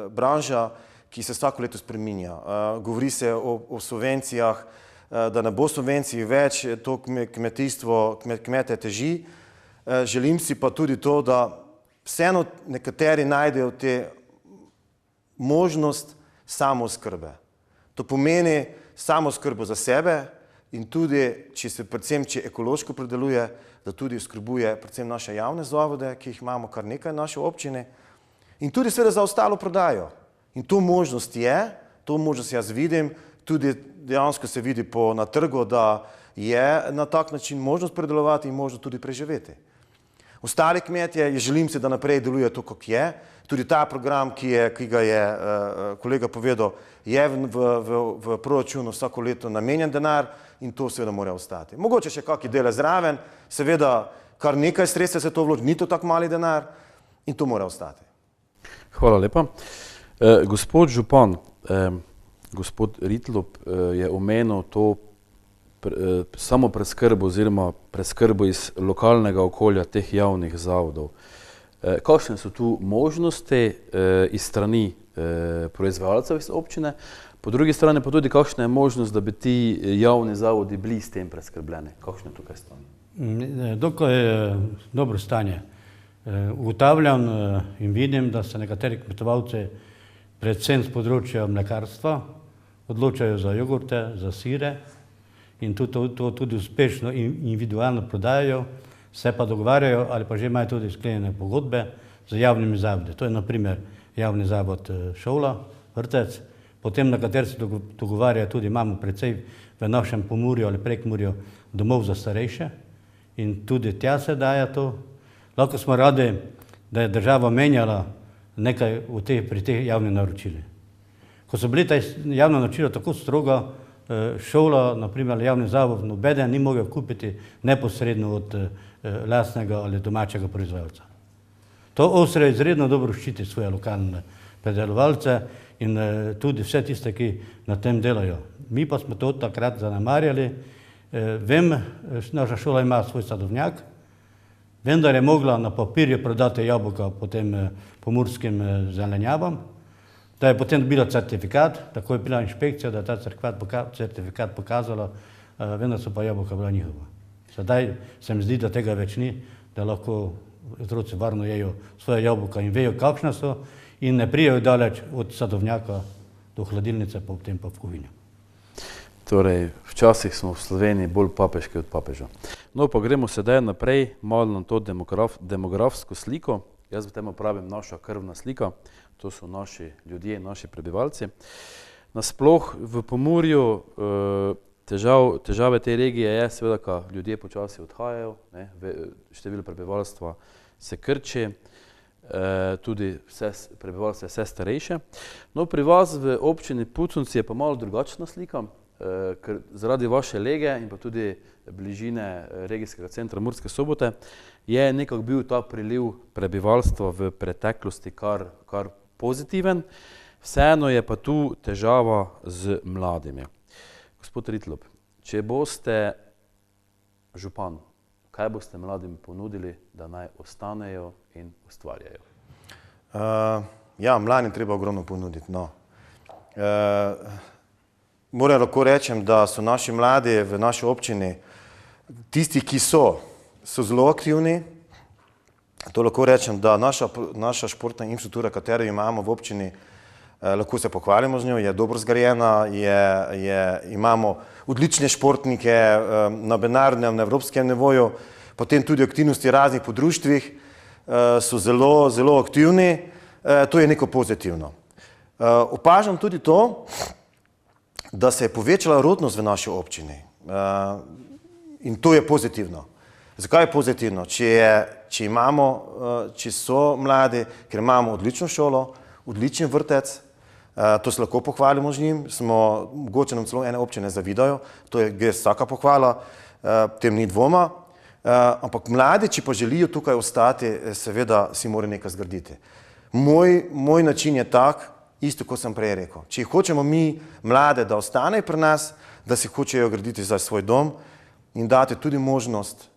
C: branža, ki se vsako leto spreminja. Govori se o subvencijah, da ne bo subvencij več, to kmetijstvo, kmete teži. Želim si pa tudi to, da vseeno nekateri najdejo te možnost samooskrbe. To pomeni samooskrbo za sebe in tudi, predvsem, če ekološko predeluje, da tudi oskrbuje predvsem naše javne zavode, ki jih imamo kar nekaj v naši občini, in tudi seveda za ostalo prodajo. In to možnost jaz vidim, tudi dejansko se vidi na trgu, da je na tak način možnost predelovati in možnost tudi preživeti. Ostali kmetje, želim se, da naprej deluje to, kako je. Tudi ta program, ki ga je kolega povedal, je v proračunu vsako leto namenjen denar in to seveda mora ostati. Mogoče še kakšni dele zraven, seveda kar nekaj sredstev se to vloži, ni to tako mali denar in to mora ostati.
A: Hvala lepa. Gospod župan, gospod Ritlop je omenil to samopreskrbo oziroma preskrbo iz lokalnega okolja teh javnih zavodov. Kakšne so tu možnosti iz strani proizvajalcev iz občine, po drugi strani pa tudi kakšna je možnost, da bi ti javni zavodi bili s tem preskrbljeni? Kakšno je tukaj stanje?
B: Dokaj je dobro stanje. Ugotavljam in vidim, da se nekateri kmetovalci, predvsem z področja mlekarstva, odločajo za jogurte, za sire in to tudi uspešno in individualno prodajajo, se pa dogovarjajo ali pa že imajo tudi sklenjene pogodbe z javnimi zavodi. To je na primer javni zavod šola, vrtec, potem na kateri se dogovarjajo tudi, imamo precej v našem Pomurju ali Prekmurju domov za starejše in tudi tja se daje to. Lahko smo radi, da je država menjala nekaj pri teh javnih naročilih. Ko so bili ta javna naročila tako stroga, šola, naprimer javni zavod, nobeden ni mogel kupiti neposredno od lastnega ali domačega proizvajalca. To Avstrija izredno dobro ščiti svoje lokalne predelovalce in tudi vse tiste, ki na tem delajo. Mi pa smo to takrat zanemarjali. Vem, naša šola ima svoj sadovnjak, vendar je mogla na papirju prodati jabolka potem pomurskim zelenjavam, da je potem dobila certifikat, tako je bila inšpekcija, da je ta certifikat pokazala, vendar so pa jabolka bila njihova. Sedaj se mi zdi, da tega več ni, da lahko otroci varno jejo svoje jabolka in vejo, kakšna so in ne prijejo daleč od sadovnjaka do hladilnice, pa potem pa v kuhinjo.
A: Torej, včasih smo v Sloveniji bolj papeški od papeža. No, pa gremo sedaj naprej, malo na to demografsko sliko. Jaz v tem pravim naša krvna slika, to so naši ljudje, naši prebivalci. Nasploh v Pomurju težave te regije je seveda, da ljudje počasi odhajajo, število prebivalstva se krči, tudi prebivalstvo je vse starejše. No, pri vas v občini Puconci je pa malo drugačna slika. ker zaradi vaše lege in pa tudi bližine regijskega centra Murske Sobote je nekako bil ta priliv prebivalstva v preteklosti kar pozitiven. Vseeno je pa tu težava z mladimi. Gospod Ritlop, če boste župan, kaj boste mladim ponudili, da naj ostanejo in ustvarjajo?
C: Ja, mladim treba ogromno ponuditi. No. Moram lahko rečem, da so naši mladi v naši občini, tisti, ki so zelo aktivni. To lahko rečem, da naša športna infrastruktura, katero imamo v občini, lahko se pohvalimo z njo, je dobro zgrajena, imamo odlične športnike na mednarodnem, na evropskem nivoju, potem tudi aktivnosti raznih podruštvih so zelo, zelo aktivni. To je neko pozitivno. Opažam tudi to, da se je povečala rodnost v naši občini. In to je pozitivno. Zakaj je pozitivno? Če so mladi, ker imamo odlično šolo, odličen vrtec, to se lahko pohvalimo z njim, mogoče nam celo ene občine zavidajo, to je gre vsaka pohvala, tem ni dvoma, ampak mladi, če pa želijo tukaj ostati, seveda si morajo nekaj zgraditi. Moj način je tak, isto kot sem prej rekel, če hočemo mi mlade, da ostanejo pri nas, da si hočejo graditi za svoj dom in dati tudi možnost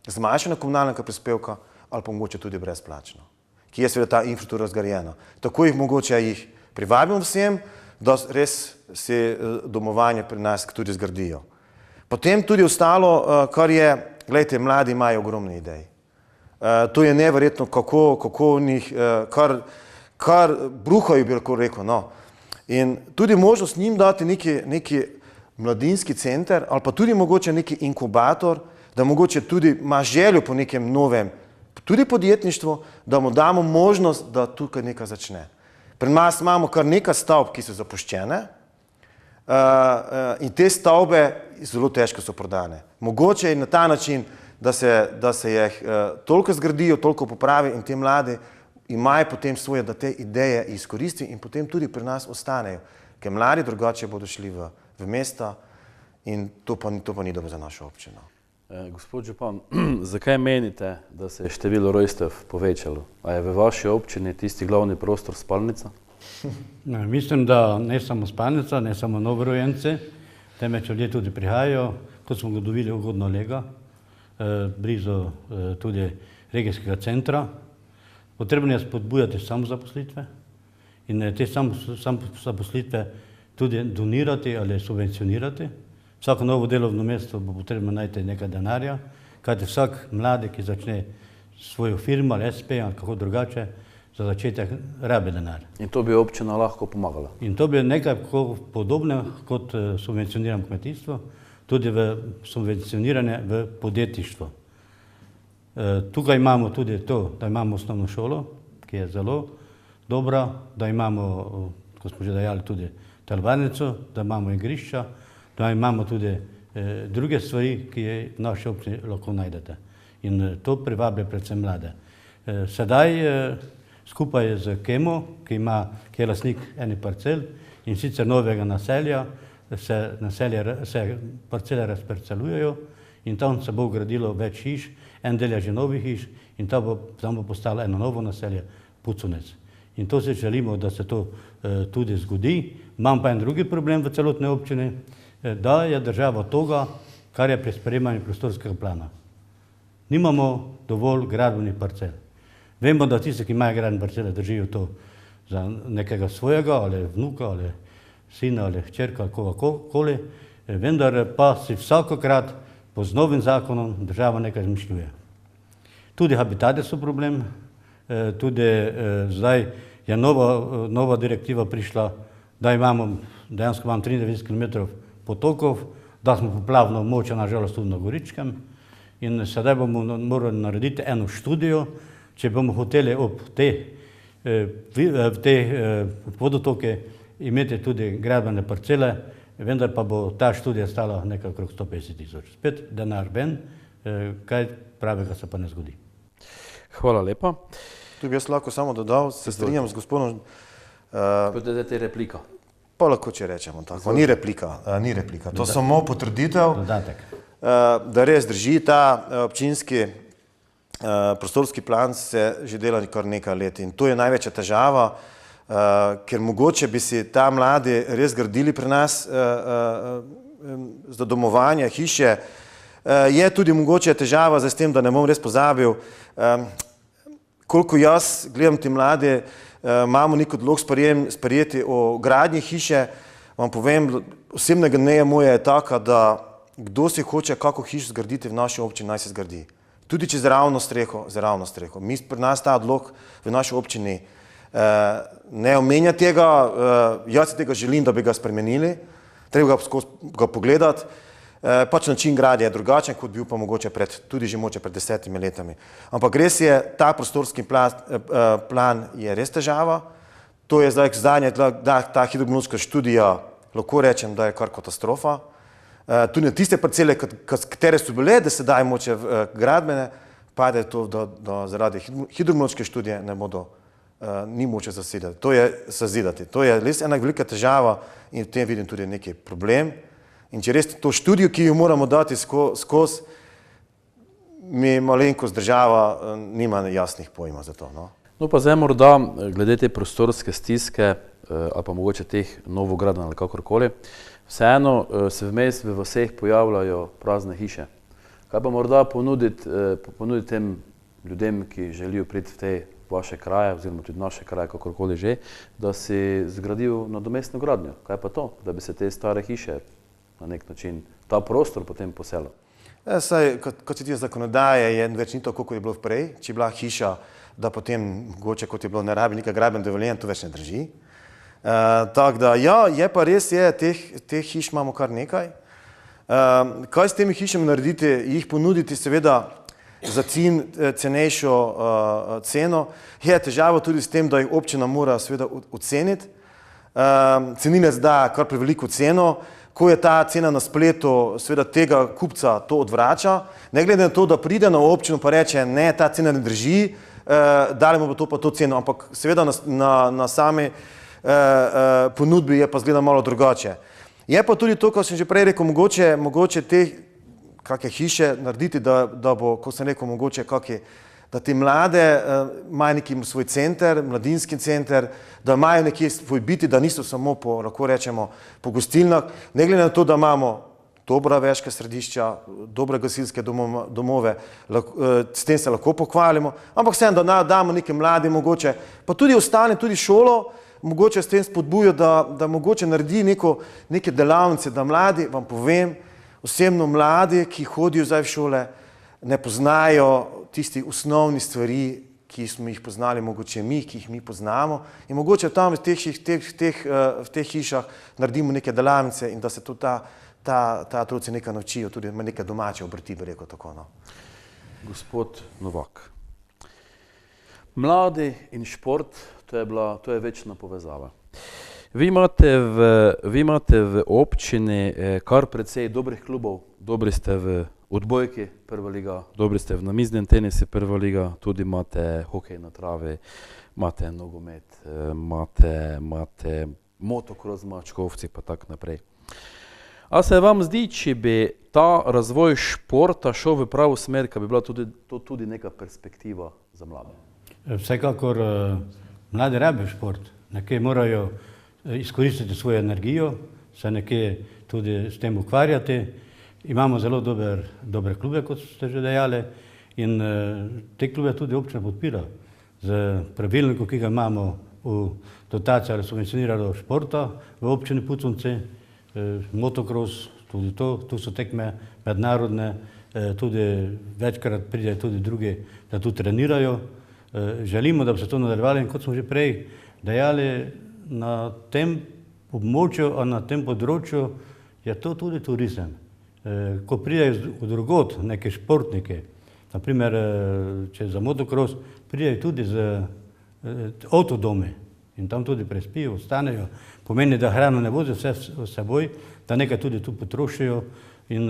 C: zmanjšanja komunalnega prispevka ali pa mogoče tudi brezplačno, ki je seveda ta infrastruktura zgrajena. Tako jih privabimo vsem, da res se domovanje pri nas tudi zgradijo. Potem tudi ostalo, kar je, gledajte, mladi imajo ogromne ideje. To je neverjetno, kako njih, kar bruhajo, bi lahko rekel. No. In tudi možnost njim dati neki mladinski center ali pa tudi mogoče neki inkubator, da mogoče tudi ima željo po nekem novem, tudi podjetništvu, da mu damo možnost, da tukaj nekaj začne. Pri nas imamo kar nekaj stavb, ki so zapuščene in te stavbe zelo težko so prodane. Mogoče je na ta način, da se jih toliko zgradijo, toliko popravi in te mladi imajo potem svoje, da te ideje izkoristi in potem tudi pri nas ostanejo, ker mladi drugače bodo šli v mesta in to pa ni dobro za našo občino.
A: Gospod župan, zakaj menite, da se je število rojstev povečalo? A je v vaši občini tisti glavni prostor spalnica?
B: Mislim, da ne samo spalnica, ne samo novorojenci, temveč ljudje tudi prihajajo, kot smo dobili ugodno lega, blizu tudi regijskega centra. Potrebno je spodbujati samozaposlitve in te samozaposlitve tudi donirati ali subvencionirati. Vsako novo delovno mesto bo potrebno najti nekaj denarja, kajti vsak mladi, ki začne svojo firmo ali SP ali kako drugače, za začetek rabi denar.
A: In to bi občina lahko pomagala?
B: In to bi nekaj podobno kot subvencionirano kmetijstvo, tudi v subvencioniranje v podjetništvo. Tukaj imamo tudi to, da imamo osnovno šolo, ki je zelo dobra, da imamo, kot smo že dejali, tudi telovadnico, da imamo igrišča, da imamo tudi druge stvari, ki je v naši občini lahko najdete. In to privablja predvsem mlade. Sedaj skupaj z Kemo, ki je lastnik ene parcel in sicer novega naselja, se parcele razparcelujejo in tam se bo gradilo več hiš, en del je že novih hiš in tam bo postalo eno novo naselje, Puconec. In to se želimo, da se to tudi zgodi. Imam pa en drugi problem v celotni občini, da je država toga, kar je pri sprejemanju prostorskega plana. Nimamo dovolj gradbenih parcel. Vemo, da tisti, ki imajo gradbene parcele, držijo to za nekega svojega, ali vnuka, ali sina, ali hčerka, ali kogarkoli, vendar pa si vsakokrat po novim zakonom država nekaj izmišljuje. Tudi habitate so problem, tudi zdaj je nova direktiva prišla, da dejansko imam 93 km potokov, da smo poplavno območje, nažalost tudi na Goričkem, in sedaj bomo morali narediti eno študijo, če bomo hoteli ob te vodotoke imeti tudi gradbene parcele, vendar pa bo ta študija stala nekaj okrog 150 000. Spet denar ven, kaj pravega se pa ne zgodi.
A: Hvala lepa.
C: Tu bi jaz lahko samo dodal, se strinjam z gospodom.
A: Potem je replika.
C: Pa lahko, če rečemo tako, ni replika, to je samo potrditev, da res drži ta občinski prostorski plan se že dela kar nekaj let in to je največja težava, ker mogoče bi si ta mladi res gradili pri nas za domovanje, hiše. Je tudi mogoče težava z tem, da ne bom res pozabil, koliko jaz gledam ti mladi, imamo nek odlog sprejeti o gradnji hiše, vam povem, osebnega mnenja moje je taka, da kdo si hoče kako hišo zgraditi v naši občini, naj se zgradi. Tudi če z ravno streho. Mi pri nas ta odlog v naši občini ne omenja tega, jaz si tega želim, da bi ga spremenili, treba ga pogledati, pač način gradnje je drugačen, kot bil pa mogoče tudi že mogoče pred 10 letami. Ampak res je, ta prostorski plan je res težava, to je zdaj zadnje, ta hidrogeološka študija, lahko rečem, da je kar katastrofa. Tudi na tiste parcele, katere so bile, da se daje moče gradbene, pade to, da zaradi hidrogeološke študije ni moče zazidati. To je res ena velika težava in v tem vidim tudi neki problem. In če res to študijo, ki jo moramo dati skozi, mi malenkost država nima jasnih pojma za to.
A: No pa zdaj morda, glede te prostorske stiske, ali pa mogoče teh novogradenj ali kakorkoli, vseeno se vmes v vseh pojavljajo prazne hiše. Kaj pa morda ponuditi tem ljudem, ki želijo priti v te vaše kraje, oziroma tudi naše kraje, kakorkoli že, da si zgradijo nadomestno gradnjo? Kaj pa to, da bi se te stare hiše na nek način, ta prostor potem poselil?
C: Saj, kot se tiče zakonodaje, je več ni tako, kot je bilo prej. Če je bila hiša, da potem mogoče, kot je bilo, ne rabi nekaj gradbenega dovoljenja, to več ne drži. Tako da, ja, je pa res, teh hiš imamo kar nekaj. Kaj s temi hišami narediti, jih ponuditi seveda za cenejšo ceno, je težava tudi s tem, da jih občina mora seveda oceniti. Cenilec da kar preveliko ceno, ko je ta cena na spletu, seveda tega kupca to odvrača, ne glede na to, da pride na občino pa reče, ne, ta cena ne drži, dali bomo to pa to ceno, ampak seveda na sami ponudbi je pa zgleda malo drugače. Je pa tudi to, kot sem že prej rekel, mogoče te kakšne hiše narediti, da bo, kot sem rekel, mogoče da ti mlade imajo neki svoj center, mladinski center, da imajo nekje svoj biti, da niso samo lahko rečemo, po gostilnah, ne glede na to, da imamo dobra veška središča, dobre gasilske domove, s tem se lahko pohvalimo, ampak vseeno, da damo neke mlade mogoče, pa tudi ostane, tudi šolo, mogoče s tem spodbujo, da mogoče naredi neke delavnice, da mladi, vam povem, osebno mladi, ki hodijo zdaj v šole, ne poznajo tistih osnovnih stvari, ki smo jih poznali, mogoče mi, ki jih mi poznamo, in mogoče tam v teh hišah naredimo neke delavnice in da se tudi ta otroci nekaj naučijo, tudi neke domače obrti, bi rekel tako.
A: Gospod Novak, mladi in šport, to je večna povezava. Vi imate v občini kar precej dobrih klubov, dobri ste v odbojki, prva liga, dobri ste v namiznem tenisi, prva liga, tudi imate hokej na travi, imate nogomet, imate motokros z Mačkovci pa tako naprej. A se vam zdi, če bi ta razvoj športa šel v pravo smer, ka bi bila to tudi neka perspektiva za mlade?
B: Vsekakor mladi rabijo šport, nekje morajo izkoristiti svojo energijo, se nekje tudi s tem ukvarjati. Imamo zelo dobre klube, kot ste že dejali, in te klube tudi občina podpira. Z pravilnikom, ki ga imamo v dotaciji ali subvencionirano športa v občini Puconci, motokros, tudi tu so tekme mednarodne, tudi večkrat pridejo tudi drugi, da tu trenirajo. Želimo, da bi se to nadaljevalo in kot smo že prej dejali, na tem območju, a na tem področju je to tudi turizem. Ko pridejo od drugod neke športnike, naprimer, če za motokros, pridejo tudi z avtodomi in tam tudi prespijo, ostanejo. Pomeni, da hrano ne vozijo vse s seboj, da nekaj tudi tu potrošijo in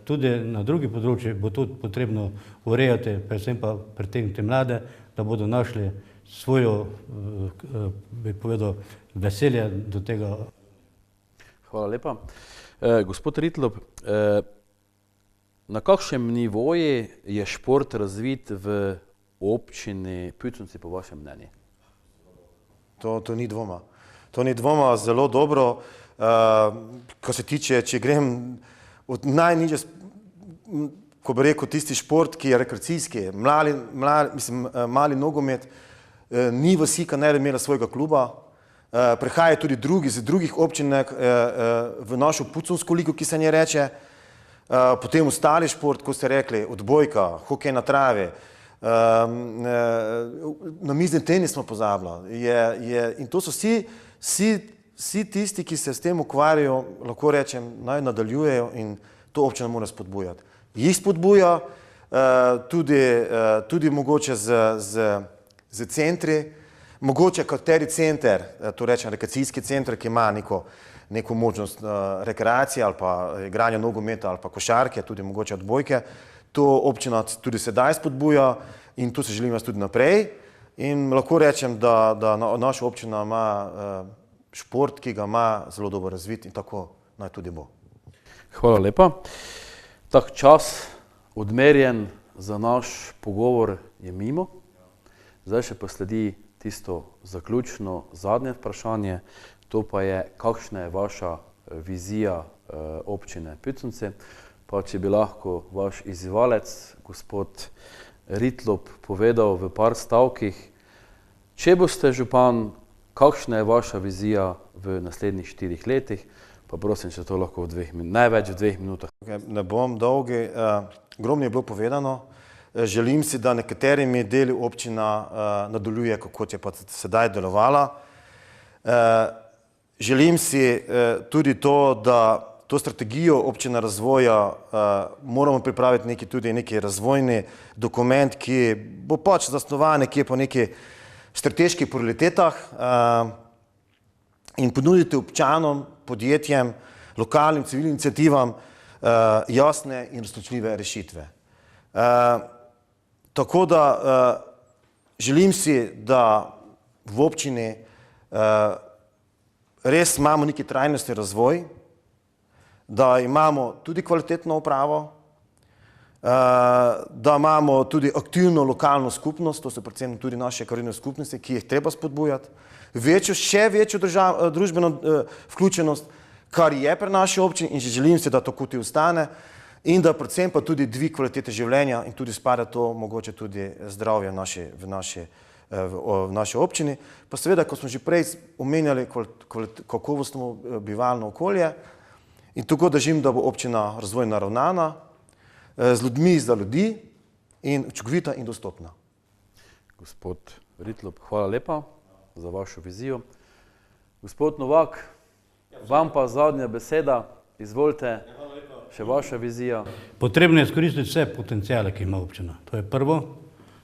B: tudi na drugih področjih bo to potrebno urejati, predvsem pa pritegniti mlade, da bodo našli svojo, bi povedal, veselje do tega
A: Hvala lepa. Gospod Ritlop, na kakšnem nivoju je šport razvit v občini Puconci po vašem mnenju?
C: To ni dvoma. To ni dvoma, zelo dobro. Ko se tiče, če grem od najnižje, ko bi rekel, tisti šport, ki je rekreacijski, mali nogomet, ni vasi, ki ne bi imela svojega kluba. Prihajajo tudi drugi iz drugih občin v našo Puconsko ligo, ki se nje reče. Potem ostali šport, ko ste rekli, odbojka, hokej na travi, namizni tenis smo pozabili. In to so vsi tisti, ki se s tem ukvarjajo, lahko rečem, naj nadaljujejo in to občina mora spodbujati. Jih spodbuja tudi mogoče z centri, mogoče kateri center, to rečem rekreacijski center, ki ima neko možnost rekreacije ali pa igranja nogometa ali pa košarke, tudi mogoče odbojke. To občina tudi sedaj spodbuja in to se želim jaz tudi naprej. In lahko rečem, da naša občina ima šport, ki ga ima zelo dobro razvit in tako naj tudi bo.
A: Hvala lepa. Tak čas odmerjen za naš pogovor je mimo. Zdaj še pa sledi tisto zaključno zadnje vprašanje, to pa je, kakšna je vaša vizija občine Puconci. Pa če bi lahko vaš izzivalec, gospod Ritlop, povedal v par stavkih, če boste župan, kakšna je vaša vizija v naslednjih 4 letih, pa prosim, če to lahko največ v 2 minutah.
C: Ne bom dolgi, ogromno je bilo povedano. Želim si, da nekaterimi deli občina nadaljuje, kot je pa sedaj delovala. Želim si tudi to, da to strategijo občina razvoja moramo pripraviti tudi neki razvojni dokument, ki bo pač zasnovan nekje po nekih strateških prioritetah in ponuditi občanom, podjetjem, lokalnim civilnim iniciativam jasne in uresničljive rešitve. Tako da želim si, da v občini res imamo neki trajnostni razvoj, da imamo tudi kvalitetno upravo, da imamo tudi aktivno lokalno skupnost, to so predvsem tudi naše krajevne skupnosti, ki jih treba spodbujati, še večjo družbeno vključenost, kar je pri naši občini in želim si, da to tudi ostane in da predvsem pa tudi dvig kvalitete življenja in tudi spada to mogoče tudi zdravje v naši občini. Pa seveda, ko smo že prej omenjali kakovostno bivalno okolje in tako držim, da bo občina razvojno naravnana, z ljudmi za ljudi in učinkovita in dostopna.
A: Gospod Ritlop, hvala lepa za vašo vizijo. Gospod Novak, vam pa zadnja beseda, izvolite, še vaša vizija.
B: Potrebno je izkoristiti vse potencijale, ki ima občina. To je prvo,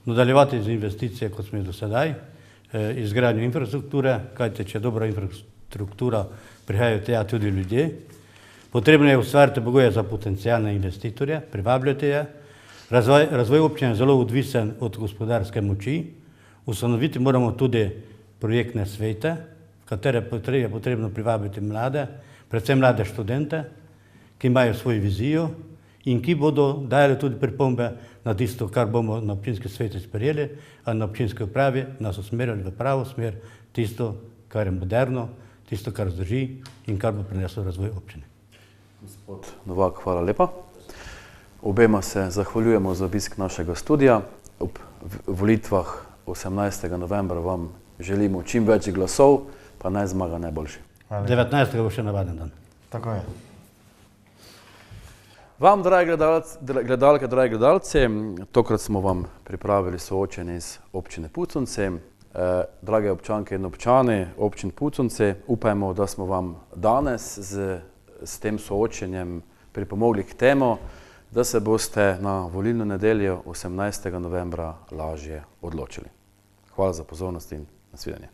B: nadaljevati z investicije, kot smo jih do sedaj, izgradnjo infrastrukture, kajte če je dobra infrastruktura, prihajajo tja tudi ljudje. Potrebno je ustvariti pogoje za potencijalne investitorje, privabljati je. Razvoj občine je zelo odvisen od gospodarske moči. Ustanoviti moramo tudi projektne svete, v katere je potrebno privabiti mlade, predvsem mlade študente, ki imajo svojo vizijo in ki bodo dajali tudi pripombe na tisto, kar bomo na občinski sveti sprejeli, a na občinski upravi nas usmerjali v pravo smer, tisto, kar je moderno, tisto, kar zdrži in kar bo prineslo razvoj občine.
A: Gospod Novak, hvala lepa. Obema se zahvaljujemo za obisk našega studija. Ob volitvah 18. novembra vam želimo čim več glasov, pa naj zmaga najboljši.
B: 19. bo še navaden dan.
C: Tako je.
A: Vam, dragi gledalke, dragi gledalci, tokrat smo vam pripravili soočenje iz občine Puconci. Drage občanke in občani občin Puconci, upajmo, da smo vam danes s tem soočenjem pripomogli k temu, da se boste na volilno nedeljo 18. novembra lažje odločili. Hvala za pozornost in nasvidenje.